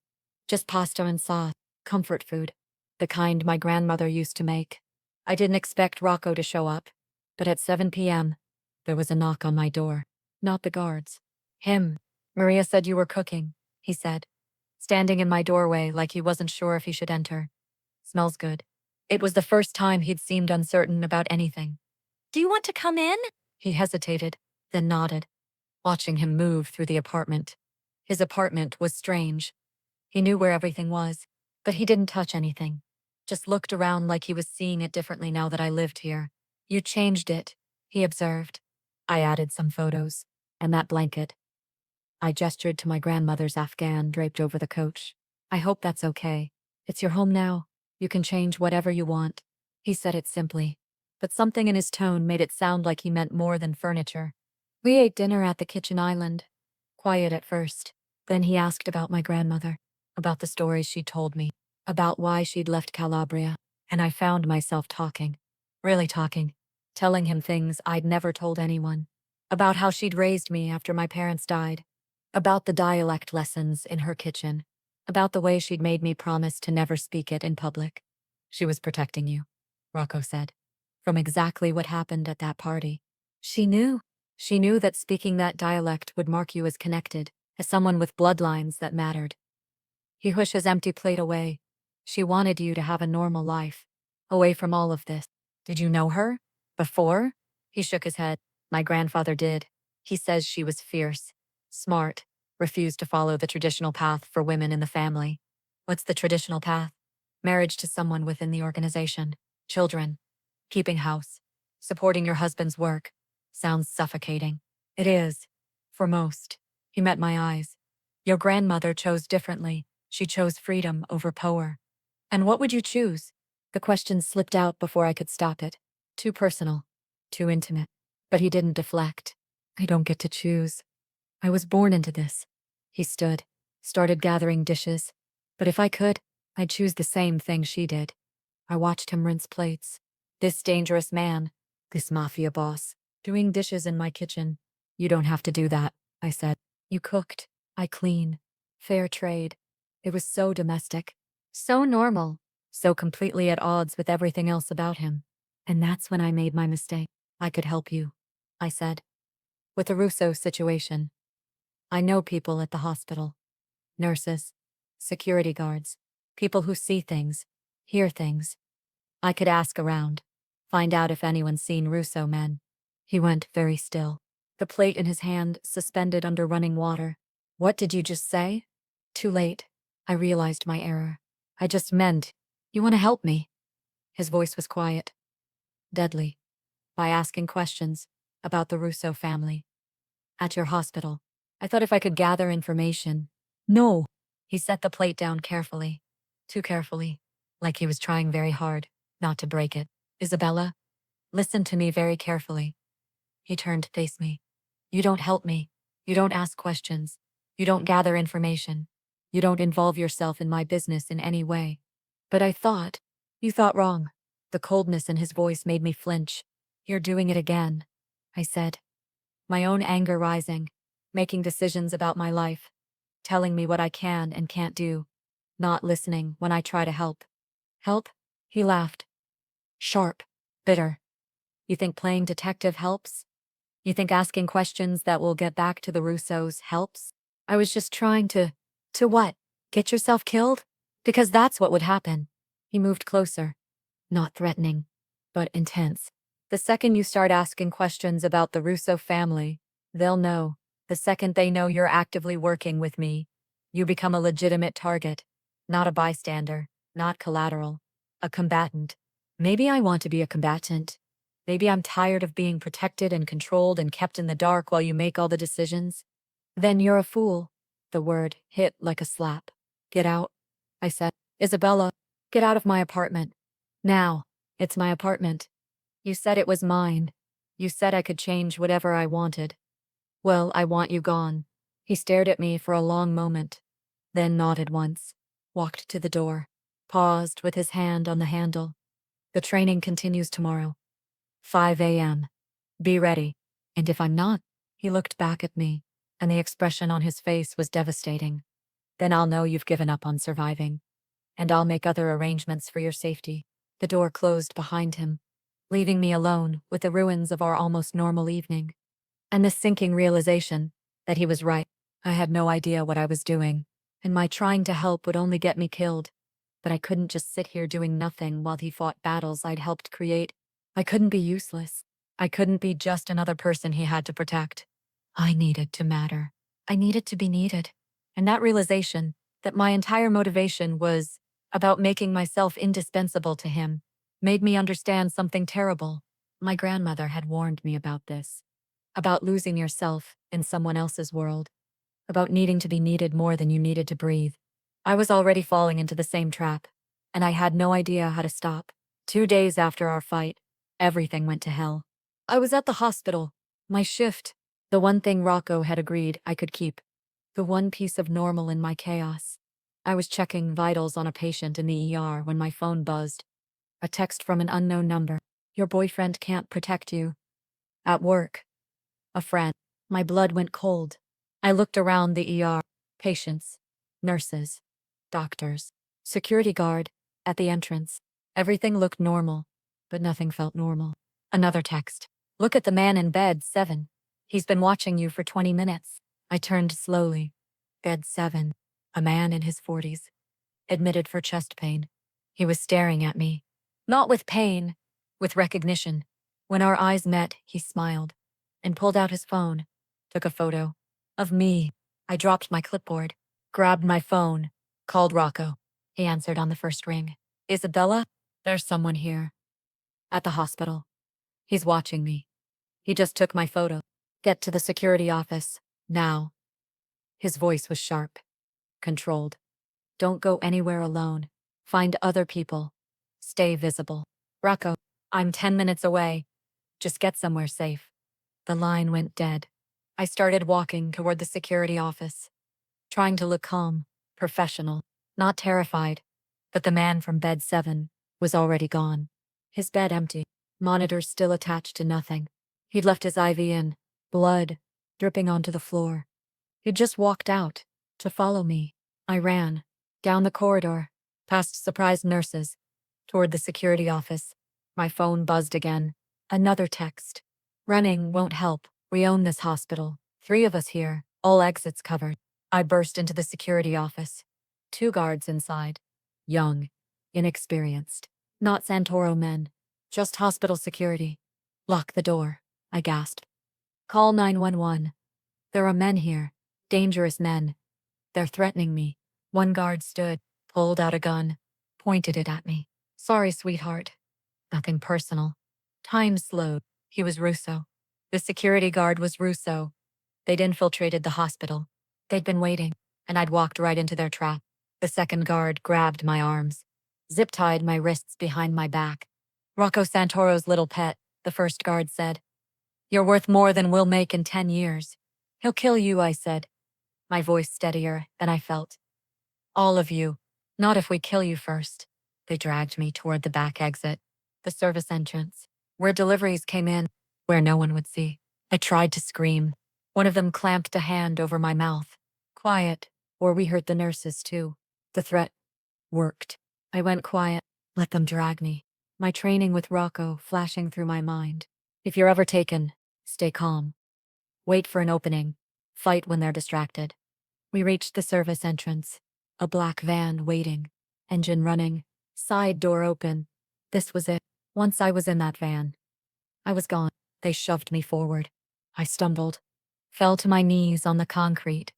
Just pasta and sauce, comfort food, the kind my grandmother used to make. I didn't expect Rocco to show up, but at 7 p.m., there was a knock on my door. Not the guards. Him. Maria said you were cooking, he said, standing in my doorway like he wasn't sure if he should enter. Smells good. It was the first time he'd seemed uncertain about anything. Do you want to come in? He hesitated, then nodded, watching him move through the apartment. His apartment was strange. He knew where everything was, but he didn't touch anything. Just looked around like he was seeing it differently now that I lived here. You changed it, he observed. I added some photos, and that blanket. I gestured to my grandmother's Afghan draped over the couch. I hope that's okay. It's your home now. You can change whatever you want. He said it simply, but something in his tone made it sound like he meant more than furniture. We ate dinner at the kitchen island. Quiet at first. Then he asked about my grandmother, about the stories she'd told me, about why she'd left Calabria, and I found myself talking. Really talking. Telling him things I'd never told anyone. About how she'd raised me after my parents died. About the dialect lessons in her kitchen. About the way she'd made me promise to never speak it in public. She was protecting you, Rocco said, from exactly what happened at that party. She knew. She knew that speaking that dialect would mark you as connected, as someone with bloodlines that mattered. He pushed his empty plate away. She wanted you to have a normal life, away from all of this. Did you know her? Before? He shook his head. My grandfather did. He says she was fierce, smart, refused to follow the traditional path for women in the family. What's the traditional path? Marriage to someone within the organization. Children. Keeping house. Supporting your husband's work. Sounds suffocating. It is. For most. He met my eyes. Your grandmother chose differently. She chose freedom over power. And what would you choose? The question slipped out before I could stop it. Too personal. Too intimate. But he didn't deflect. I don't get to choose. I was born into this. He stood, started gathering dishes. But if I could, I'd choose the same thing she did. I watched him rinse plates. This dangerous man, this mafia boss, doing dishes in my kitchen. You don't have to do that, I said. You cooked. I clean. Fair trade. It was so domestic. So normal. So completely at odds with everything else about him. And that's when I made my mistake. I could help you, I said. With the Russo situation. I know people at the hospital. Nurses. Security guards. People who see things. Hear things. I could ask around. Find out if anyone's seen Russo men. He went very still. The plate in his hand suspended under running water. What did you just say? Too late. I realized my error. I just meant, you want to help me? His voice was quiet. Deadly. By asking questions about the Russo family. At your hospital. I thought if I could gather information. No. He set the plate down carefully. Too carefully. Like he was trying very hard not to break it. Isabella, listen to me very carefully. He turned to face me. You don't help me. You don't ask questions. You don't gather information. You don't involve yourself in my business in any way. But I thought, you thought wrong. The coldness in his voice made me flinch. You're doing it again, I said. My own anger rising, making decisions about my life, telling me what I can and can't do, not listening when I try to help. Help? He laughed. Sharp, bitter. You think playing detective helps? You think asking questions that will get back to the Russos helps? I was just trying to what? Get yourself killed? Because that's what would happen. He moved closer. Not threatening, but intense. The second you start asking questions about the Russo family, they'll know. The second they know you're actively working with me, You become a legitimate target, not a bystander, not collateral, a combatant. Maybe I want to be a combatant. Maybe I'm tired of being protected and controlled and kept in the dark while you make all the decisions. Then you're a fool. The word hit like a slap. Get out, I said. Isabella, get out of my apartment. Now, it's my apartment. You said it was mine. You said I could change whatever I wanted. Well, I want you gone. He stared at me for a long moment, then nodded once, walked to the door, paused with his hand on the handle. The training continues tomorrow. 5 a.m. Be ready. And if I'm not, he looked back at me, and the expression on his face was devastating. Then I'll know you've given up on surviving, and I'll make other arrangements for your safety. The door closed behind him, leaving me alone with the ruins of our almost normal evening, and the sinking realization that he was right. I had no idea what I was doing, and my trying to help would only get me killed. But I couldn't just sit here doing nothing while he fought battles I'd helped create. I couldn't be useless. I couldn't be just another person he had to protect. I needed to matter. I needed to be needed. And that realization, that my entire motivation was about making myself indispensable to him, made me understand something terrible. My grandmother had warned me about this. About losing yourself in someone else's world. About needing to be needed more than you needed to breathe. I was already falling into the same trap, and I had no idea how to stop. 2 days after our fight, everything went to hell. I was at the hospital, my shift, the one thing Rocco had agreed I could keep, the one piece of normal in my chaos. I was checking vitals on a patient in the ER when my phone buzzed. A text from an unknown number. Your boyfriend can't protect you. At work. A friend. My blood went cold. I looked around the ER. Patients. Nurses. Doctors. Security guard. At the entrance. Everything looked normal, but nothing felt normal. Another text. Look at the man in bed 7. He's been watching you for 20 minutes. I turned slowly. Bed 7. A man in his 40s. Admitted for chest pain. He was staring at me. Not with pain, with recognition. When our eyes met, he smiled and pulled out his phone, took a photo of me. I dropped my clipboard, grabbed my phone, called Rocco. He answered on the first ring. Isabella, there's someone here. At the hospital. He's watching me. He just took my photo. Get to the security office, now. His voice was sharp, controlled. Don't go anywhere alone. Find other people. Stay visible. Rocco, I'm 10 minutes away. Just get somewhere safe. The line went dead. I started walking toward the security office, trying to look calm, professional, not terrified. But the man from bed 7 was already gone. His bed empty, monitors still attached to nothing. He'd left his IV in, blood dripping onto the floor. He'd just walked out to follow me. I ran, down the corridor, past surprised nurses, toward the security office. My phone buzzed again. Another text. Running won't help. We own this hospital. 3 of us here, all exits covered. I burst into the security office. 2 guards inside. Young, inexperienced. Not Santoro men. Just hospital security. Lock the door, I gasped. Call 911. There are men here. Dangerous men. They're threatening me. One guard stood, pulled out a gun, pointed it at me. Sorry, sweetheart. Nothing personal. Time slowed. He was Russo. The security guard was Russo. They'd infiltrated the hospital. They'd been waiting, and I'd walked right into their trap. The second guard grabbed my arms, zip-tied my wrists behind my back. Rocco Santoro's little pet, the first guard said. You're worth more than we'll make in 10 years. He'll kill you, I said, my voice steadier than I felt. All of you. Not if we kill you first. They dragged me toward the back exit, the service entrance, where deliveries came in, where no one would see. I tried to scream. One of them clamped a hand over my mouth. Quiet, or we hurt the nurses too. The threat worked. I went quiet, let them drag me. My training with Rocco flashing through my mind. If you're ever taken, stay calm. Wait for an opening. Fight when they're distracted. We reached the service entrance. A black van waiting. Engine running. Side door open. This was it. Once I was in that van, I was gone. They shoved me forward. I stumbled. Fell to my knees on the concrete.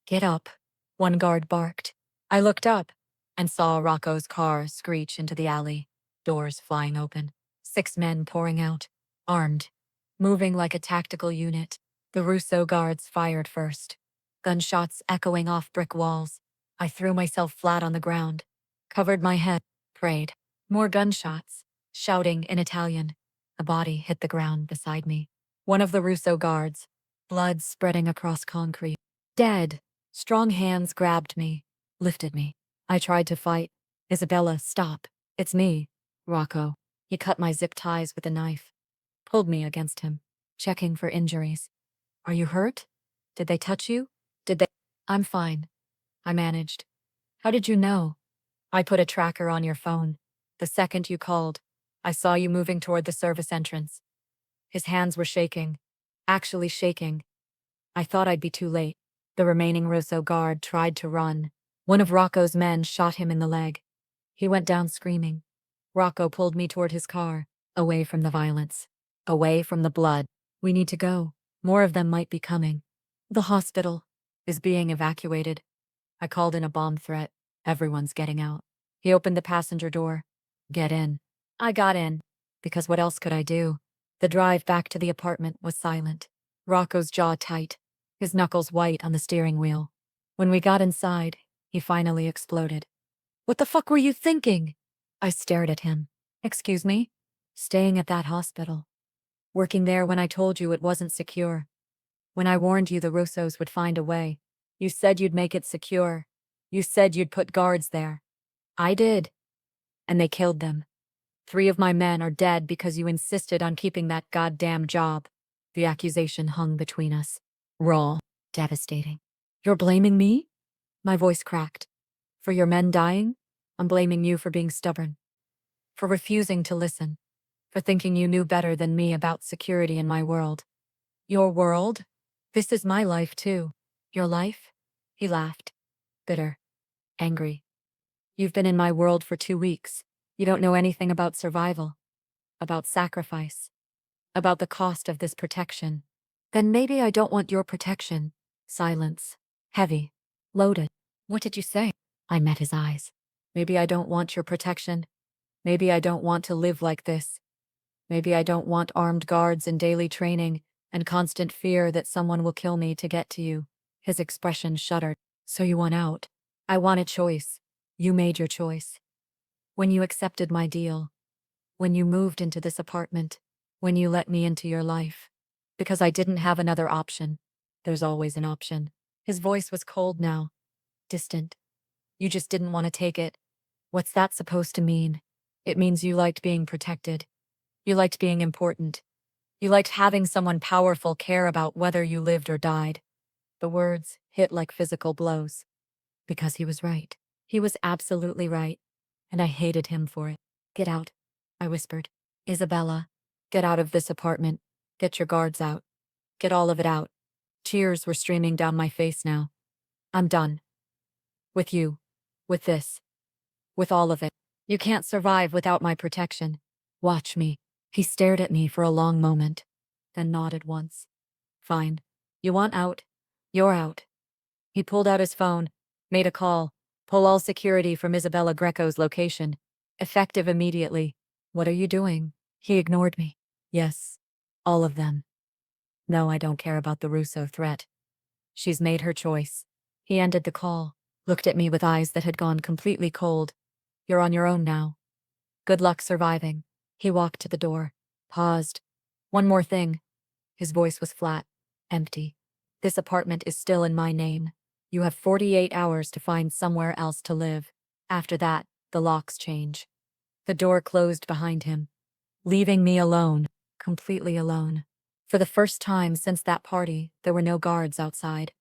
Get up. One guard barked. I looked up and saw Rocco's car screech into the alley, doors flying open. 6 men pouring out, armed, moving like a tactical unit. The Russo guards fired first, gunshots echoing off brick walls. I threw myself flat on the ground, covered my head, prayed. More gunshots, shouting in Italian. A body hit the ground beside me. One of the Russo guards, blood spreading across concrete. Dead. Strong hands grabbed me, lifted me. I tried to fight. Isabella, stop. It's me, Rocco. He cut my zip ties with a knife, pulled me against him, checking for injuries. Are you hurt? Did they touch you? Did they? I'm fine. I managed. How did you know? I put a tracker on your phone. The second you called, I saw you moving toward the service entrance. His hands were shaking, actually shaking. I thought I'd be too late. The remaining Russo guard tried to run. One of Rocco's men shot him in the leg. He went down screaming. Rocco pulled me toward his car, away from the violence, away from the blood. We need to go. More of them might be coming. The hospital is being evacuated. I called in a bomb threat. Everyone's getting out. He opened the passenger door. Get in. I got in, because what else could I do? The drive back to the apartment was silent. Rocco's jaw tight, his knuckles white on the steering wheel. When we got inside, he finally exploded. What the fuck were you thinking? I stared at him. Excuse me? Staying at that hospital. Working there when I told you it wasn't secure. When I warned you the Russos would find a way. You said you'd make it secure. You said you'd put guards there. I did. And they killed them. 3 of my men are dead because you insisted on keeping that goddamn job. The accusation hung between us. Raw. Devastating. You're blaming me? My voice cracked. For your men dying? I'm blaming you for being stubborn. For refusing to listen. For thinking you knew better than me about security in my world. Your world? This is my life too. Your life? He laughed. Bitter. Angry. You've been in my world for 2 weeks. You don't know anything about survival. About sacrifice. About the cost of this protection. Then maybe I don't want your protection. Silence. Heavy. Loaded. What did you say? I met his eyes. Maybe I don't want your protection. Maybe I don't want to live like this. Maybe I don't want armed guards and daily training and constant fear that someone will kill me to get to you. His expression shuddered. So you want out? I want a choice. You made your choice. When you accepted my deal. When you moved into this apartment. When you let me into your life. Because I didn't have another option. There's always an option. His voice was cold now. Distant. You just didn't want to take it. What's that supposed to mean? It means you liked being protected. You liked being important. You liked having someone powerful care about whether you lived or died. The words hit like physical blows. Because he was right. He was absolutely right. And I hated him for it. Get out, I whispered. Isabella, get out of this apartment. Get your guards out. Get all of it out. Tears were streaming down my face now. I'm done. With you. With this. With all of it. You can't survive without my protection. Watch me. He stared at me for a long moment, then nodded once. Fine. You want out? You're out. He pulled out his phone, made a call. Pull all security from Isabella Greco's location. Effective immediately. What are you doing? He ignored me. Yes. All of them. No, I don't care about the Russo threat. She's made her choice. He ended the call, looked at me with eyes that had gone completely cold. You're on your own now. Good luck surviving. He walked to the door, paused. One more thing. His voice was flat, empty. This apartment is still in my name. You have 48 hours to find somewhere else to live. After that, the locks change. The door closed behind him, leaving me alone, completely alone. For the first time since that party, there were no guards outside.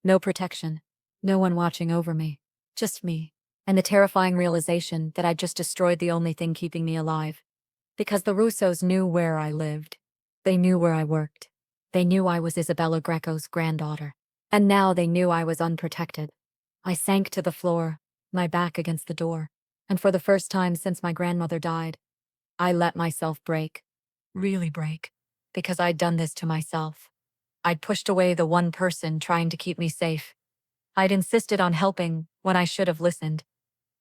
No protection. No one watching over me. Just me. And the terrifying realization that I'd just destroyed the only thing keeping me alive. Because the Russos knew where I lived. They knew where I worked. They knew I was Isabella Greco's granddaughter. And now they knew I was unprotected. I sank to the floor, my back against the door. And for the first time since my grandmother died, I let myself break. Really break. Because I'd done this to myself. I'd pushed away the one person trying to keep me safe. I'd insisted on helping when I should have listened.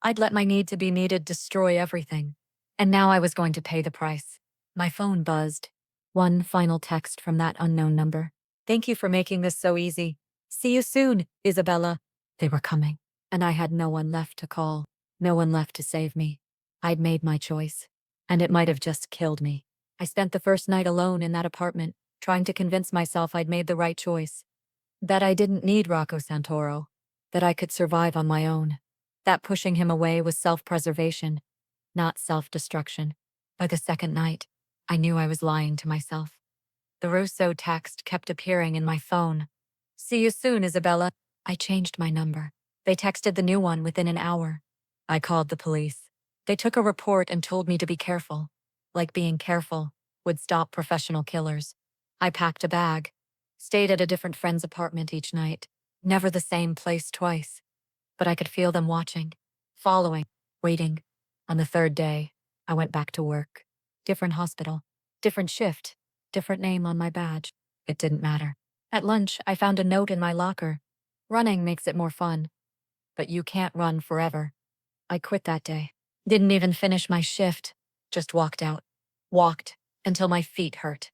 I'd let my need to be needed destroy everything. And now I was going to pay the price. My phone buzzed. One final text from that unknown number. Thank you for making this so easy. See you soon, Isabella. They were coming, and I had no one left to call, no one left to save me. I'd made my choice, and it might have just killed me. I spent the first night alone in that apartment, trying to convince myself I'd made the right choice. That I didn't need Rocco Santoro, that I could survive on my own. That pushing him away was self-preservation, not self-destruction. By the second night, I knew I was lying to myself. The Rousseau text kept appearing in my phone. See you soon, Isabella. I changed my number. They texted the new one within an hour. I called the police. They took a report and told me to be careful. Like being careful would stop professional killers. I packed a bag, stayed at a different friend's apartment each night. Never the same place twice. But I could feel them watching, following, waiting. On the third day, I went back to work. Different hospital, different shift, different name on my badge. It didn't matter. At lunch, I found a note in my locker. Running makes it more fun. But you can't run forever. I quit that day. Didn't even finish my shift. Just walked out. Walked until my feet hurt.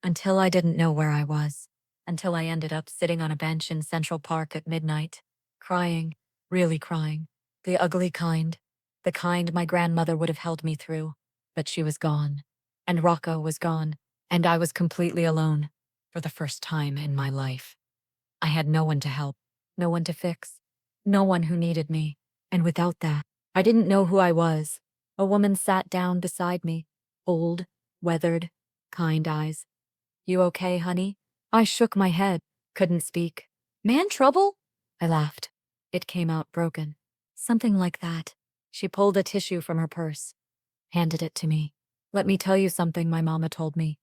Until I didn't know where I was. Until I ended up sitting on a bench in Central Park at midnight. Crying. Really crying. The ugly kind. The kind my grandmother would have held me through. But she was gone. And Rocco was gone. And I was completely alone. For the first time in my life. I had no one to help. No one to fix. No one who needed me. And without that, I didn't know who I was. A woman sat down beside me. Old, weathered, kind eyes. You okay, honey? I shook my head. Couldn't speak. Man trouble? I laughed. It came out broken. Something like that. She pulled a tissue from her purse. Handed it to me. Let me tell you something my mama told me.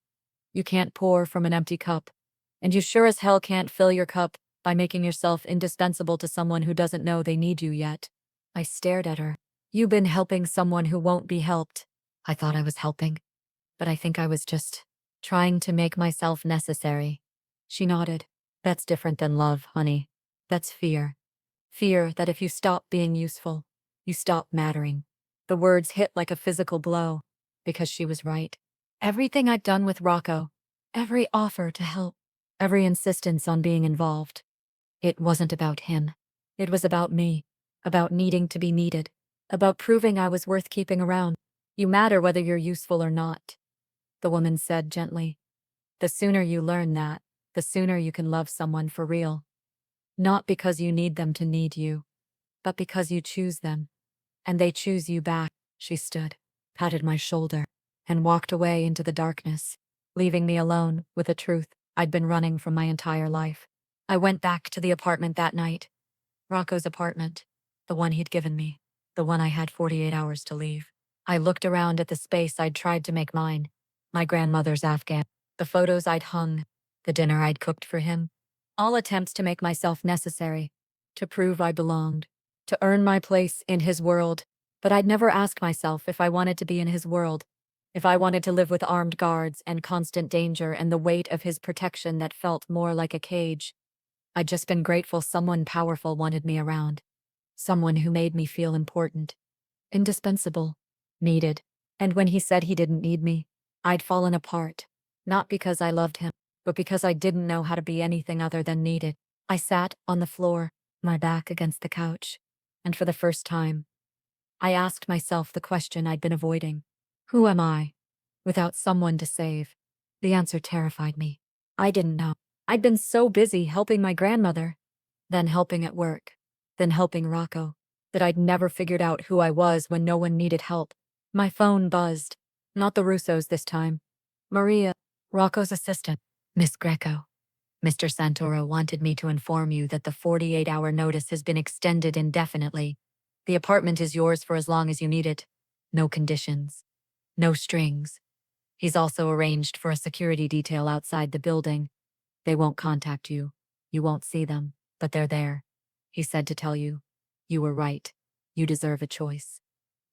You can't pour from an empty cup. And you sure as hell can't fill your cup by making yourself indispensable to someone who doesn't know they need you yet. I stared at her. You've been helping someone who won't be helped. I thought I was helping, but I think I was just trying to make myself necessary. She nodded. That's different than love, honey. That's fear. Fear that if you stop being useful, you stop mattering. The words hit like a physical blow, because she was right. Everything I'd done with Rocco, every offer to help, every insistence on being involved, it wasn't about him. It was about me, about needing to be needed, about proving I was worth keeping around. You matter whether you're useful or not, the woman said gently. The sooner you learn that, the sooner you can love someone for real. Not because you need them to need you, but because you choose them. And they choose you back. She stood, patted my shoulder, and walked away into the darkness, leaving me alone with the truth I'd been running from my entire life. I went back to the apartment that night. Rocco's apartment, the one he'd given me, the one I had 48 hours to leave. I looked around at the space I'd tried to make mine, my grandmother's Afghan, the photos I'd hung, the dinner I'd cooked for him, all attempts to make myself necessary, to prove I belonged, to earn my place in his world. But I'd never ask myself if I wanted to be in his world, if I wanted to live with armed guards and constant danger and the weight of his protection that felt more like a cage. I'd just been grateful someone powerful wanted me around, someone who made me feel important, indispensable, needed. And when he said he didn't need me, I'd fallen apart, not because I loved him, but because I didn't know how to be anything other than needed. I sat on the floor, my back against the couch, and for the first time, I asked myself the question I'd been avoiding. Who am I? Without someone to save. The answer terrified me. I didn't know. I'd been so busy helping my grandmother, then helping at work, then helping Rocco, that I'd never figured out who I was when no one needed help. My phone buzzed. Not the Russos this time. Maria, Rocco's assistant. Miss Greco. Mr. Santoro wanted me to inform you that the 48-hour notice has been extended indefinitely. The apartment is yours for as long as you need it. No conditions. No strings. He's also arranged for a security detail outside the building. They won't contact you. You won't see them, but they're there. He said to tell you. You were right. You deserve a choice.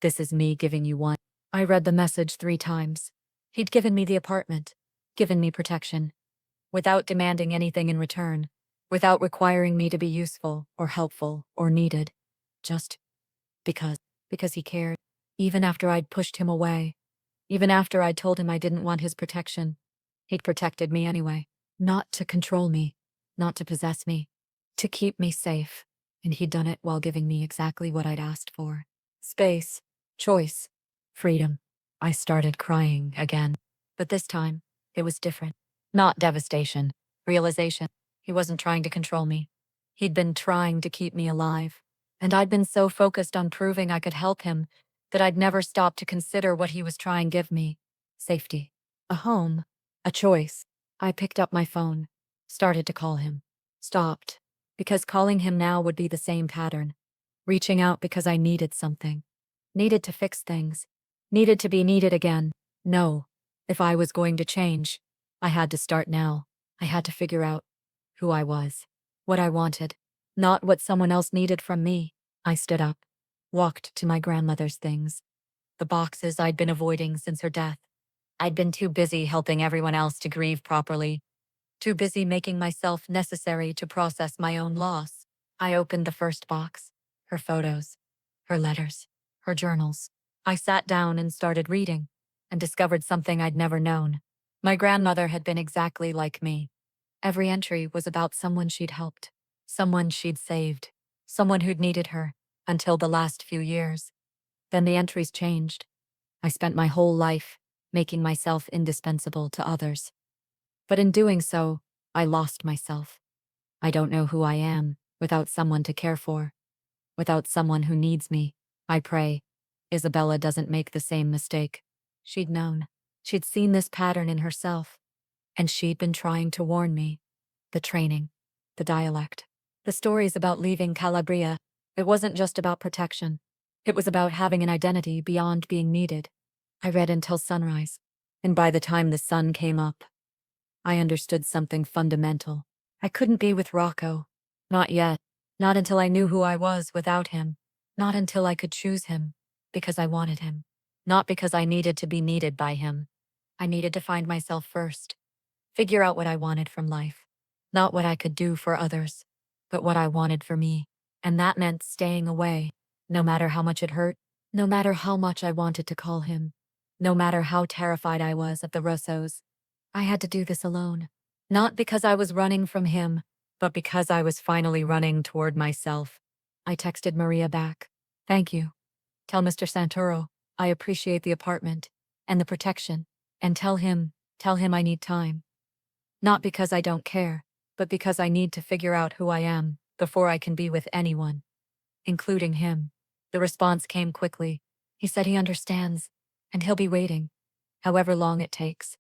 This is me giving you one. I read the message 3 times. He'd given me the apartment, given me protection, without demanding anything in return. without requiring me to be useful or helpful or needed, just because. Because he cared. Even after I'd pushed him away, even after I'd told him I didn't want his protection, he'd protected me anyway. Not to control me, not to possess me, to keep me safe. And he'd done it while giving me exactly what I'd asked for. Space, choice, freedom. I started crying again. But this time, it was different. Not devastation, realization. He wasn't trying to control me. He'd been trying to keep me alive. And I'd been so focused on proving I could help him that I'd never stopped to consider what he was trying to give me. Safety. A home. A choice. I picked up my phone. Started to call him. Stopped. Because calling him now would be the same pattern. Reaching out because I needed something. Needed to fix things. Needed to be needed again. No. If I was going to change, I had to start now. I had to figure out who I was. What I wanted. Not what someone else needed from me. I stood up. Walked to my grandmother's things. The boxes I'd been avoiding since her death. I'd been too busy helping everyone else to grieve properly. Too busy making myself necessary to process my own loss. I opened the first box. Her photos. Her letters. Her journals. I sat down and started reading, and discovered something I'd never known. My grandmother had been exactly like me. Every entry was about someone she'd helped. Someone she'd saved. Someone who'd needed her. Until the last few years. Then the entries changed. I spent my whole life making myself indispensable to others. But in doing so, I lost myself. I don't know who I am without someone to care for. Without someone who needs me. I pray Isabella doesn't make the same mistake. She'd known. She'd seen this pattern in herself. And she'd been trying to warn me. The training. The dialect. The stories about leaving Calabria. It wasn't just about protection. It was about having an identity beyond being needed. I read until sunrise. And by the time the sun came up, I understood something fundamental. I couldn't be with Rocco. Not yet. Not until I knew who I was without him. Not until I could choose him. Because I wanted him. Not because I needed to be needed by him. I needed to find myself first. Figure out what I wanted from life. Not what I could do for others, but what I wanted for me. And that meant staying away. No matter how much it hurt. No matter how much I wanted to call him. No matter how terrified I was of the Russos. I had to do this alone. Not because I was running from him, but because I was finally running toward myself. I texted Maria back. Thank you. Tell Mr. Santoro I appreciate the apartment and the protection. And tell him I need time. Not because I don't care, but because I need to figure out who I am before I can be with anyone. Including him. The response came quickly. He said he understands, and he'll be waiting. However long it takes.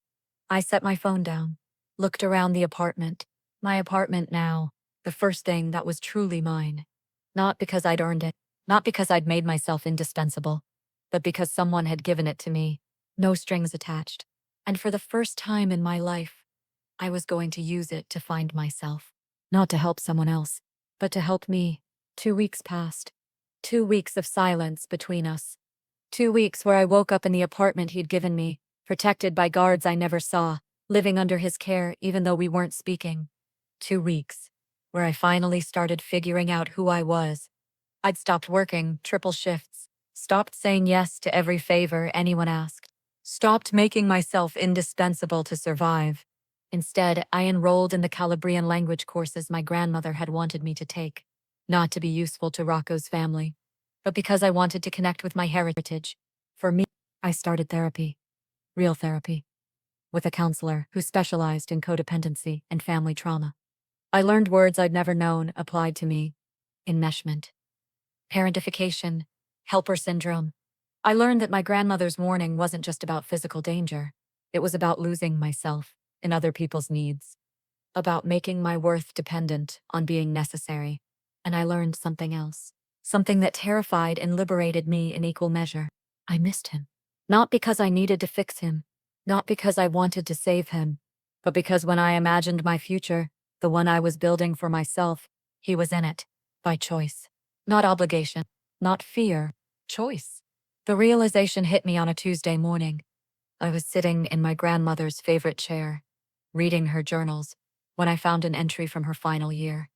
I set my phone down. Looked around the apartment. My apartment now. The first thing that was truly mine. Not because I'd earned it. Not because I'd made myself indispensable. But because someone had given it to me. No strings attached. And for the first time in my life, I was going to use it to find myself. Not to help someone else, but to help me. 2 weeks passed. 2 weeks of silence between us. 2 weeks where I woke up in the apartment he'd given me, protected by guards I never saw, living under his care even though we weren't speaking. 2 weeks where I finally started figuring out who I was. I'd stopped working triple shifts, stopped saying yes to every favor anyone asked, stopped making myself indispensable to survive. Instead, I enrolled in the Calabrian language courses my grandmother had wanted me to take. Not to be useful to Rocco's family, but because I wanted to connect with my heritage. For me, I started therapy. Real therapy. With a counselor who specialized in codependency and family trauma. I learned words I'd never known applied to me. Enmeshment. Parentification. Helper syndrome. I learned that my grandmother's warning wasn't just about physical danger. It was about losing myself in other people's needs. About making my worth dependent on being necessary. And I learned something else. Something that terrified and liberated me in equal measure. I missed him. Not because I needed to fix him. Not because I wanted to save him. But because when I imagined my future, the one I was building for myself, he was in it. By choice. Not obligation. Not fear. Choice. The realization hit me on a Tuesday morning. I was sitting in my grandmother's favorite chair, reading her journals, when I found an entry from her final year.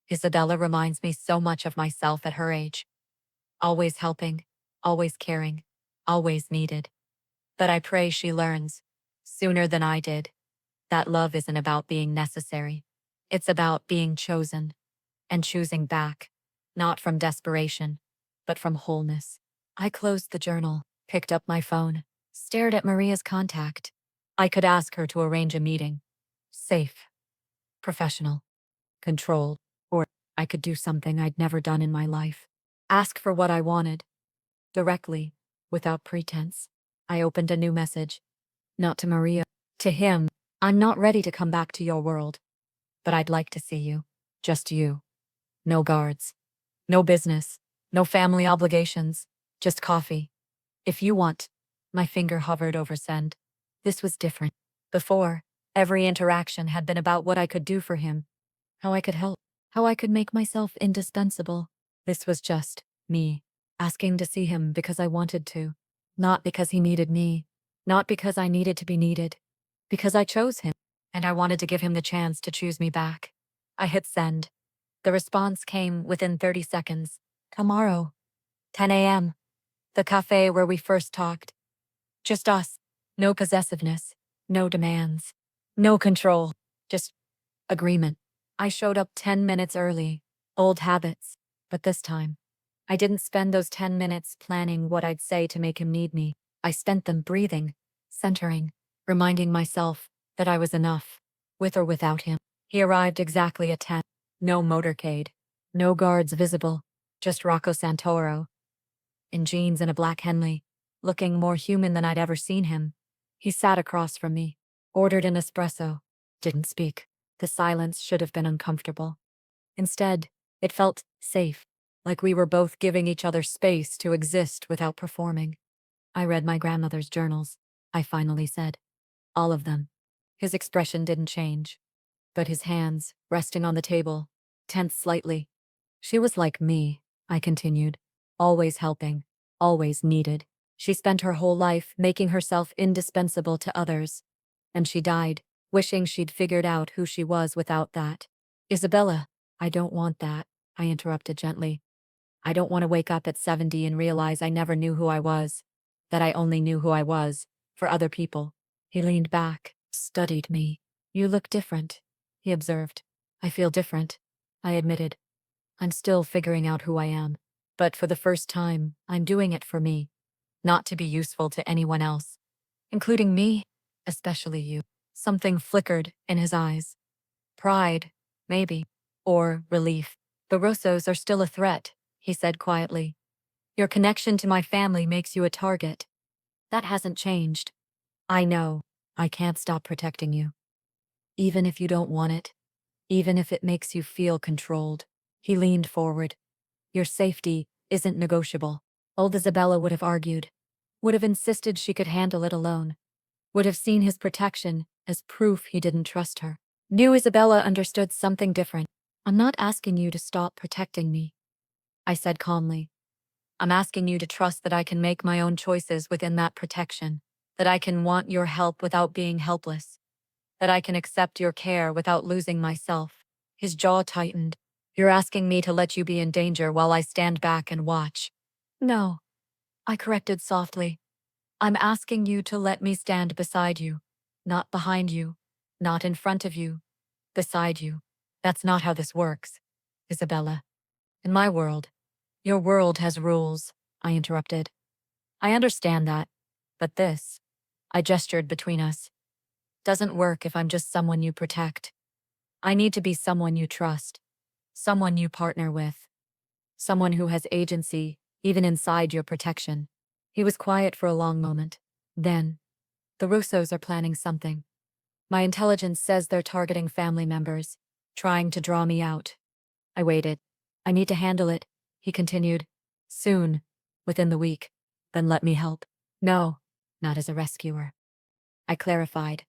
Isabella reminds me so much of myself at her age. Always helping, always caring, always needed. But I pray she learns, sooner than I did, that love isn't about being necessary. It's about being chosen, and choosing back, not from desperation, but from wholeness. I closed the journal, picked up my phone, stared at Maria's contact. I could ask her to arrange a meeting. Safe, professional, controlled, or I could do something I'd never done in my life. Ask for what I wanted, directly, without pretense. I opened a new message. Not to Maria, to him. I'm not ready to come back to your world, but I'd like to see you. Just you. No guards. No business. No family obligations. Just coffee. If you want. My finger hovered over send. This was different. Before, every interaction had been about what I could do for him, how I could help, how I could make myself indispensable. This was just me, asking to see him because I wanted to, not because he needed me, not because I needed to be needed, because I chose him, and I wanted to give him the chance to choose me back. I hit send. The response came within 30 seconds. Tomorrow, 10 a.m., the cafe where we first talked. Just us. No possessiveness, no demands, no control, just agreement. I showed up 10 minutes early. Old habits. But this time, I didn't spend those 10 minutes planning what I'd say to make him need me. I spent them breathing, centering, reminding myself that I was enough, with or without him. He arrived exactly at 10. No motorcade. No guards visible. Just Rocco Santoro. In jeans and a black Henley, looking more human than I'd ever seen him. He sat across from me, ordered an espresso, didn't speak. The silence should have been uncomfortable. Instead, it felt safe, like we were both giving each other space to exist without performing. I read my grandmother's journals, I finally said. All of them. His expression didn't change, but his hands, resting on the table, tensed slightly. She was like me, I continued, always helping, always needed. She spent her whole life making herself indispensable to others, and she died, wishing she'd figured out who she was without that. Isabella, I don't want that, I interrupted gently. I don't want to wake up at 70 and realize I never knew who I was, that I only knew who I was, for other people. He leaned back, studied me. You look different, he observed. I feel different, I admitted. I'm still figuring out who I am, but for the first time, I'm doing it for me, not to be useful to anyone else, including me, especially you. Something flickered in his eyes. Pride, maybe, or relief. The Russos are still a threat, he said quietly. Your connection to my family makes you a target. That hasn't changed. I know. I can't stop protecting you. Even if you don't want it. Even if it makes you feel controlled. He leaned forward. Your safety isn't negotiable. Old Isabella would have argued. Would have insisted she could handle it alone. Would have seen his protection as proof he didn't trust her. New Isabella understood something different. I'm not asking you to stop protecting me, I said calmly. I'm asking you to trust that I can make my own choices within that protection, that I can want your help without being helpless, that I can accept your care without losing myself. His jaw tightened. You're asking me to let you be in danger while I stand back and watch. No, I corrected softly. I'm asking you to let me stand beside you, not behind you, not in front of you, beside you. That's not how this works, Isabella. In my world, your world has rules, I interrupted. I understand that, but this, I gestured between us, doesn't work if I'm just someone you protect. I need to be someone you trust, someone you partner with, someone who has agency, even inside your protection. He was quiet for a long moment. Then, the Russos are planning something. My intelligence says they're targeting family members, trying to draw me out. I waited. I need to handle it, he continued. Soon, within the week. Then let me help. No, not as a rescuer. I clarified.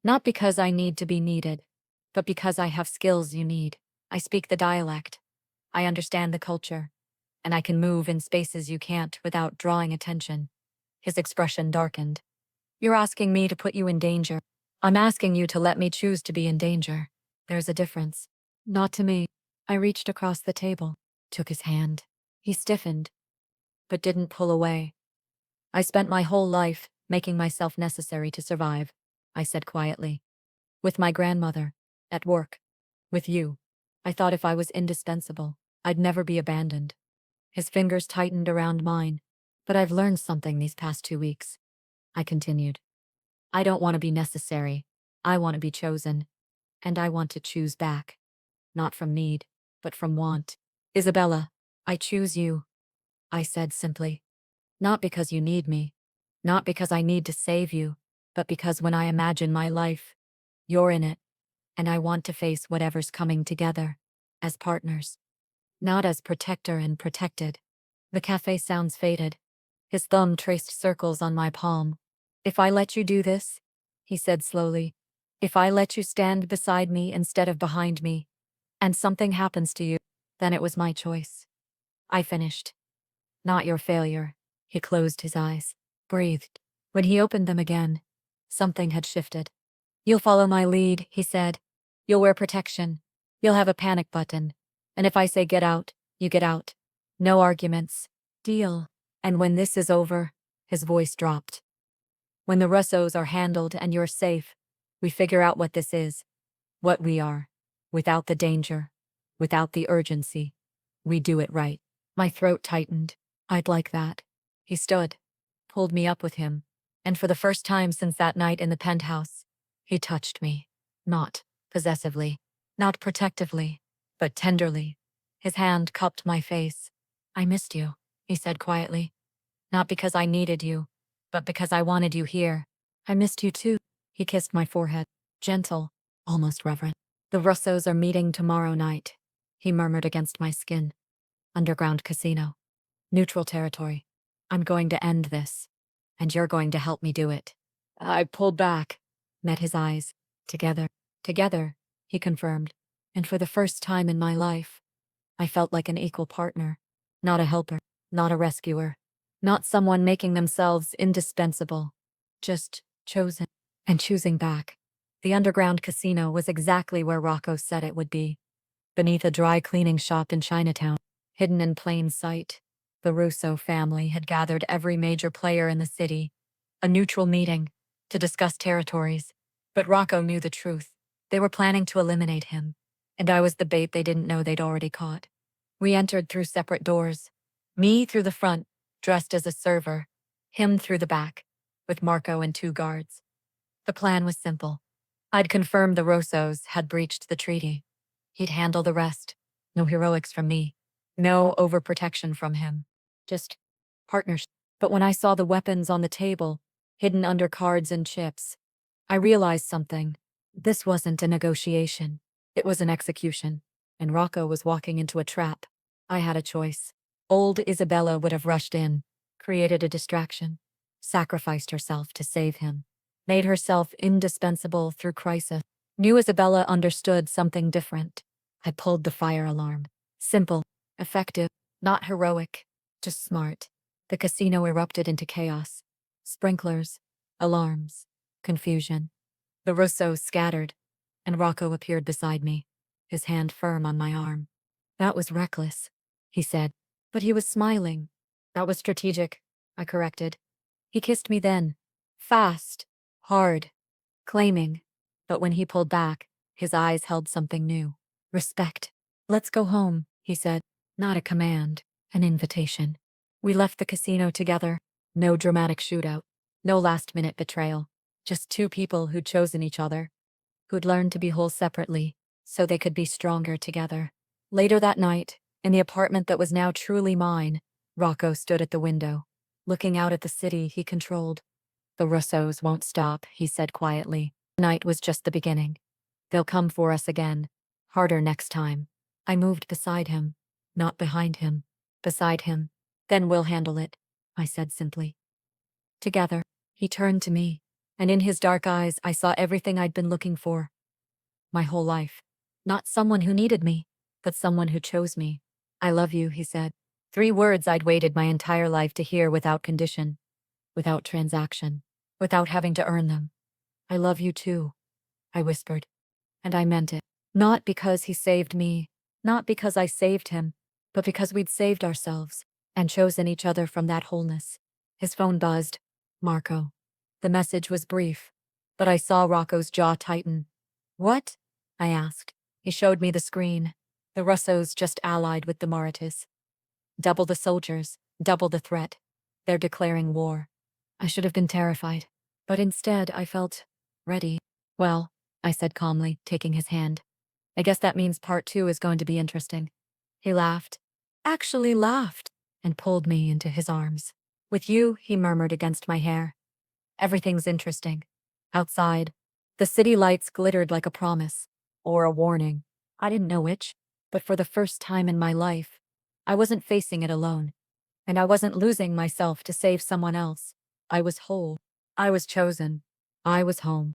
Not because I need to be needed, but because I have skills you need. I speak the dialect. I understand the culture. And I can move in spaces you can't without drawing attention. His expression darkened. You're asking me to put you in danger. I'm asking you to let me choose to be in danger. There's a difference. Not to me. I reached across the table, took his hand. He stiffened, but didn't pull away. I spent my whole life making myself necessary to survive, I said quietly. With my grandmother, at work, with you. I thought if I was indispensable, I'd never be abandoned. His fingers tightened around mine. But I've learned something these past 2 weeks, I continued. I don't want to be necessary. I want to be chosen. And I want to choose back. Not from need, but from want. Isabella, I choose you, I said simply. Not because you need me. Not because I need to save you. But because when I imagine my life, you're in it. And I want to face whatever's coming together. As partners. Not as protector and protected. The cafe sounds faded. His thumb traced circles on my palm. If I let you do this, he said slowly, if I let you stand beside me instead of behind me, and something happens to you, then it was my choice. I finished. Not your failure. He closed his eyes, breathed. When he opened them again, something had shifted. You'll follow my lead, he said. You'll wear protection. You'll have a panic button. And if I say get out, you get out. No arguments. Deal. And when this is over, his voice dropped. When the Russos are handled and you're safe, we figure out what this is, what we are, without the danger, without the urgency. We do it right. My throat tightened. I'd like that. He stood, pulled me up with him, and for the first time since that night in the penthouse, he touched me. Not possessively, not protectively, but tenderly. His hand cupped my face. I missed you, he said quietly. Not because I needed you, but because I wanted you here. I missed you too. He kissed my forehead, gentle, almost reverent. The Russos are meeting tomorrow night, he murmured against my skin. Underground casino. Neutral territory. I'm going to end this, and you're going to help me do it. I pulled back, met his eyes. Together, together, he confirmed. And for the first time in my life, I felt like an equal partner, not a helper, not a rescuer, not someone making themselves indispensable, just chosen and choosing back. The underground casino was exactly where Rocco said it would be, beneath a dry cleaning shop in Chinatown, hidden in plain sight. The Russo family had gathered every major player in the city, a neutral meeting, to discuss territories. But Rocco knew the truth. They were planning to eliminate him, and I was the bait they didn't know they'd already caught. We entered through separate doors. Me through the front, dressed as a server. Him through the back, with Marco and 2 guards. The plan was simple. I'd confirmed the Russos had breached the treaty. He'd handle the rest. No heroics from me. No overprotection from him. Just partnership. But when I saw the weapons on the table, hidden under cards and chips, I realized something. This wasn't a negotiation. It was an execution. And Rocco was walking into a trap. I had a choice. Old Isabella would have rushed in, created a distraction, sacrificed herself to save him, made herself indispensable through crisis. New Isabella understood something different. I pulled the fire alarm. Simple, effective, not heroic, just smart. The casino erupted into chaos. Sprinklers, alarms, confusion. The Russos scattered, and Rocco appeared beside me, his hand firm on my arm. That was reckless, he said, but he was smiling. That was strategic, I corrected. He kissed me then, fast, hard, claiming, but when he pulled back, his eyes held something new. Respect. Let's go home, he said. Not a command, an invitation. We left the casino together. No dramatic shootout. No last-minute betrayal. Just 2 people who'd chosen each other. Who'd learned to be whole separately, so they could be stronger together. Later that night, in the apartment that was now truly mine, Rocco stood at the window, looking out at the city he controlled. The Russos won't stop, he said quietly. Night was just the beginning. They'll come for us again. Harder next time. I moved beside him, not behind him. Beside him. Then we'll handle it, I said simply. Together. He turned to me, and in his dark eyes I saw everything I'd been looking for. My whole life. Not someone who needed me, but someone who chose me. I love you, he said. 3 words I'd waited my entire life to hear without condition, without transaction, without having to earn them. I love you too, I whispered. And I meant it. Not because he saved me, not because I saved him, but because we'd saved ourselves and chosen each other from that wholeness. His phone buzzed. Marco. The message was brief, but I saw Rocco's jaw tighten. What? I asked. He showed me the screen. The Russos just allied with the Mauritius. Double the soldiers, double the threat. They're declaring war. I should have been terrified, but instead I felt ready. Well, I said calmly, taking his hand. I guess that means part 2 is going to be interesting. He laughed. Actually laughed, and pulled me into his arms. With you, he murmured against my hair. Everything's interesting. Outside, the city lights glittered like a promise, or a warning. I didn't know which, but for the first time in my life, I wasn't facing it alone. And I wasn't losing myself to save someone else. I was whole. I was chosen. I was home.